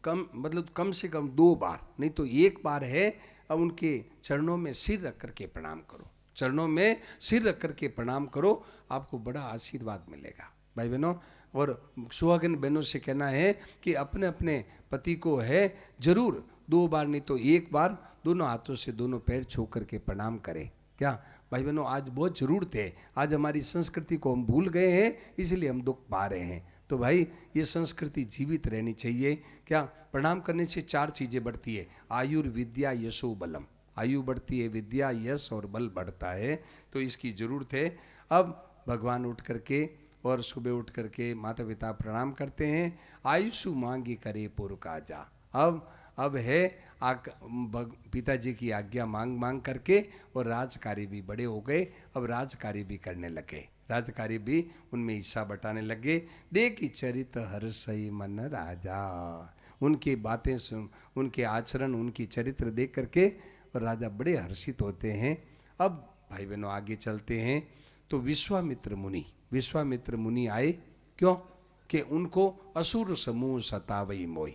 S1: कम से कम 2 बार, नहीं तो 1 बार है, अब उनके चरणों में सिर रख करके प्रणाम करो, चरणों में सिर रख करके प्रणाम करो, आपको बड़ा आशीर्वाद मिलेगा। भाई बहनों, और सुहागन बहनों से कहना है कि अपने अपने पति को है जरूर 2 बार, नहीं तो 1 बार दोनों हाथों से दोनों पैर छू करके प्रणाम करें। क्या भाई बहनों, आज बहुत जरूरत है, आज हमारी संस्कृति को हम भूल गए हैं, इसलिए हम दुख पा रहे हैं। तो भाई ये संस्कृति जीवित रहनी चाहिए। क्या प्रणाम करने से 4 चीज़ें बढ़ती है, आयुर्विद्या यशो बलम, आयु बढ़ती है, विद्या यश और बल बढ़ता है, तो इसकी ज़रूरत है। अब भगवान उठ करके और सुबह उठ करके माता पिता प्रणाम करते हैं। आयुषु मांगी करे पुर काजा। अब है पिताजी की आज्ञा मांग करके, और राजकार्य भी बड़े हो गए, अब राजकार्य भी करने लगे, राजकार्य भी उनमें हिस्सा बटाने लगे। देखी चरित हर सही मन राजा, उनकी बातें सुन, उनके आचरण, उनकी चरित्र देख करके और राजा बड़े हर्षित होते हैं। अब भाई बहनों आगे चलते हैं तो विश्वामित्र मुनि आए। क्यों? कि उनको असुर समूह सतावई मोई,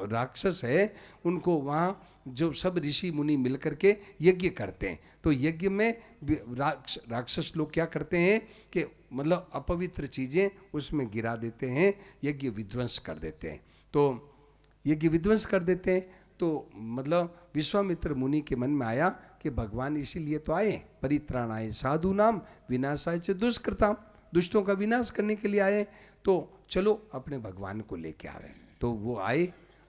S1: राक्षस है, उनको वहाँ जो सब ऋषि मुनि मिलकर के यज्ञ करते हैं, तो यज्ञ में राक्षस लोग क्या करते हैं कि मतलब अपवित्र चीज़ें उसमें गिरा देते हैं, यज्ञ विध्वंस कर देते हैं। तो यज्ञ विध्वंस कर देते हैं, तो मतलब विश्वामित्र मुनि के मन में आया कि भगवान इसीलिए तो आए, परित्राणाय साधु नाम विनाशाय च दुष्कृताम, दुष्टों का विनाश करने के लिए आए, तो चलो अपने भगवान को लेके आवे। तो वो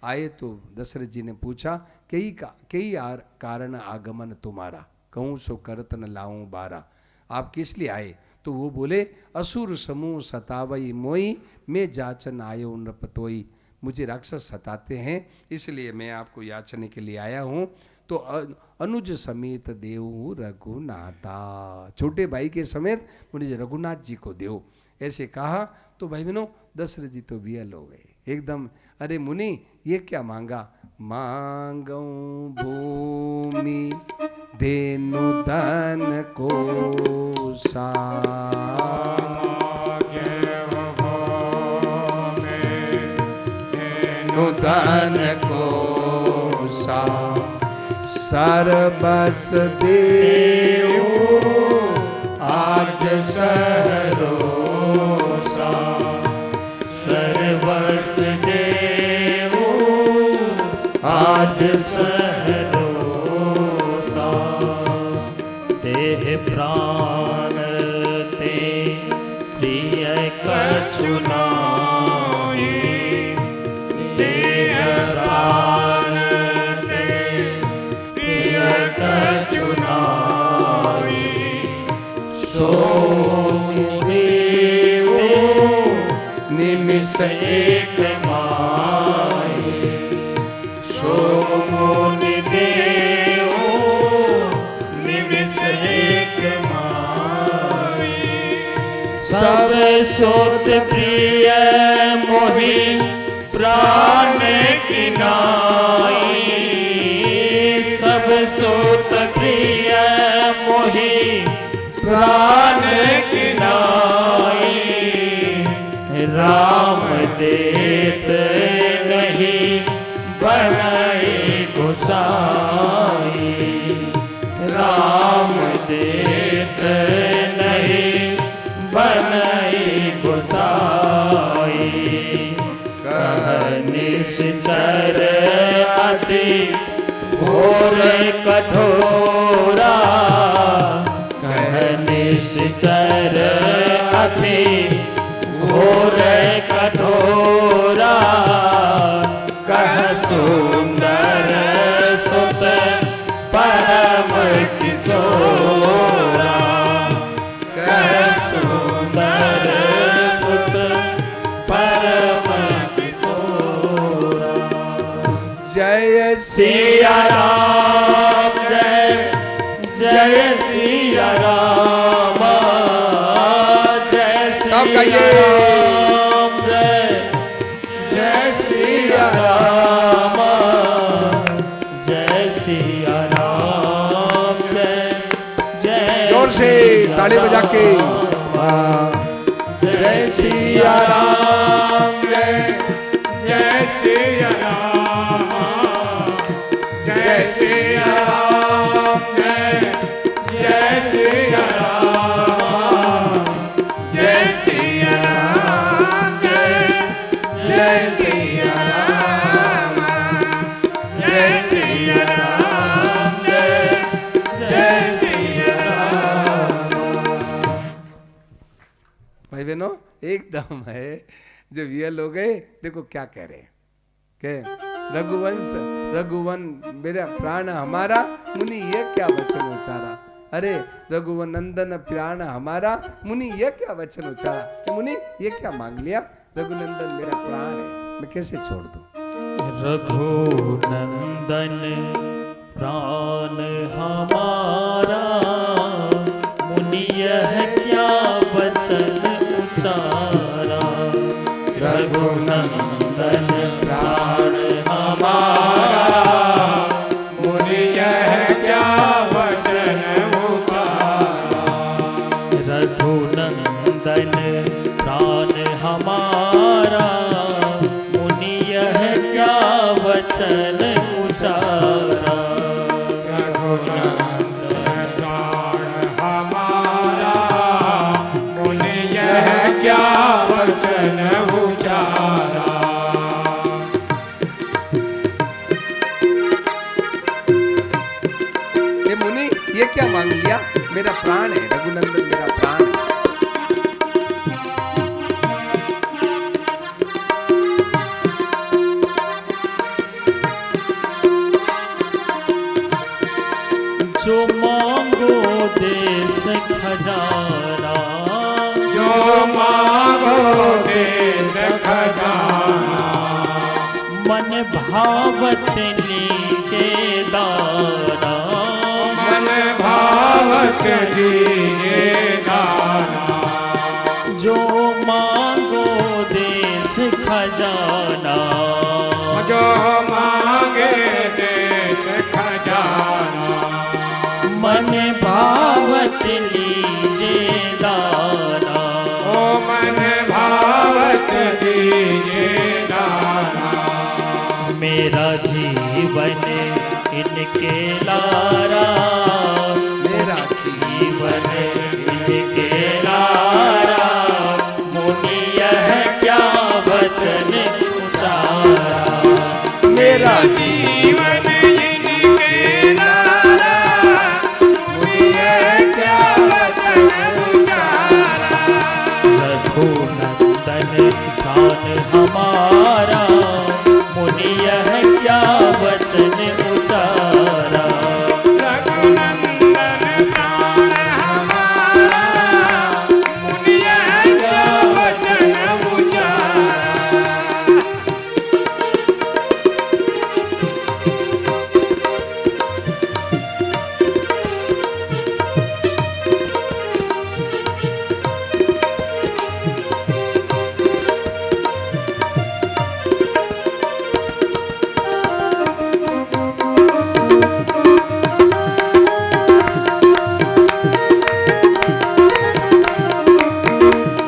S1: आए तो दशरथ जी ने पूछा, कई कारण आगमन तुम्हारा, कहूँ सो करत न लाऊं बारा, आप किस लिए आए? तो वो बोले, असुर समूह सतावई मोई, मैं जाचन आयो नृपतोई, मुझे राक्षस सताते हैं, इसलिए मैं आपको याचने के लिए आया हूँ। तो अनुज समेत देव रघुनाथा, छोटे भाई के समेत मुझे रघुनाथ जी को देव, ऐसे कहा। तो भाई बहनों, दशरथ जी तो वियल हो गए एकदम। अरे मुनि, ये क्या मांगा? मांगू भूमि देनु धन को सा धन को सा सरबस देऊ आज सहरोसा
S2: सर्वस देऊ आज सहरोसा देह प्राण ते प्रिय कछु नाहि देह प्राण ते प्रिय कछु नाहि
S1: सो देवो निमिष एक माई
S2: सो मुनि देवो निमिष एक माई सब सोत प्रिय मोहि प्राण की नाई सब सोत प्रिय मोहि प्राण की नाई राम देत नहीं बनाए गोसाई राम देत नहीं बनाए गोसाई निश्चर अति घोर कठोरा निश्चर अति घोर कठोरा कह सुंदर सुत परम किशोरा कह सुंदर सुत परम किशोरा
S1: जय
S2: सिया राम जय जय सिया राम जय
S1: सब
S2: सिया
S1: गाइए।
S2: राम जय जय सिया राम जय सिया राम जय जय
S1: जोर से
S2: सिया
S1: ताली बजा के
S2: राम।
S1: जय सिया राम जय
S3: जय सिया राम जय सिया राम जय सिया राम जय सिया राम जय सिया राम जय सिया राम जय सिया राम।
S1: भाई बहनों एकदम है जब ये लोग गए देखो क्या कह रहे हैं के रघुवंश रघुवन मेरा प्राण हमारा मुनि ये क्या वचन उचारा अरे रघुवन नंदन प्राण हमारा मुनि ये क्या वचन उचारा मुनि ये क्या मांग लिया रघुनंदन मेरा प्राण है मैं कैसे छोड़ दूं
S2: रघुनंदन प्राण हमारा मुनि यह क्या वचन उचारा रघुनंदन प्राण हमारा
S3: मुनि यह क्या वचन उचारा
S2: रघुनंदन प्राण हमारा मुनि यह क्या वचन उचारा
S3: रघुनंदन प्राण हमारा मुनि यह क्या वचन उचारा।
S1: ये मुनि ये क्या मांग लिया मेरा प्राण है रघुनंदन मेरा प्राण है
S2: जो मांगो देश खजाना
S3: जो मांगो देश खजाना
S2: मन भावत लीजे दाना
S3: मन भावत दीजे दाना
S2: जो मांगो देश खजाना
S3: जो मांगे
S2: इनके लारा
S1: मेरा
S2: जीवन इनके लारा मुनि यह क्या वचन उचारा
S1: मेरा
S3: जीवन इनके लारा मुनि यह क्या वचन उचारा
S2: रघुनंदन ध्यान हमारा मुनि यह क्या वचन उचारा
S3: रघुनंदन प्राण हमारा मुनि यह क्या वचन उचारा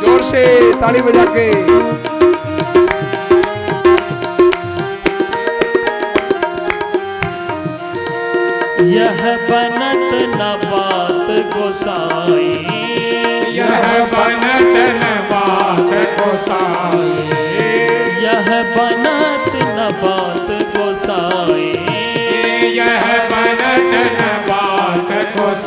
S1: जोर से ताली बजा के
S2: यह बनत न बात गोसाई
S3: यह बनत न बात गोसाई
S2: यह बनत न बात गोसाई
S3: यह बनत न बात गोसाई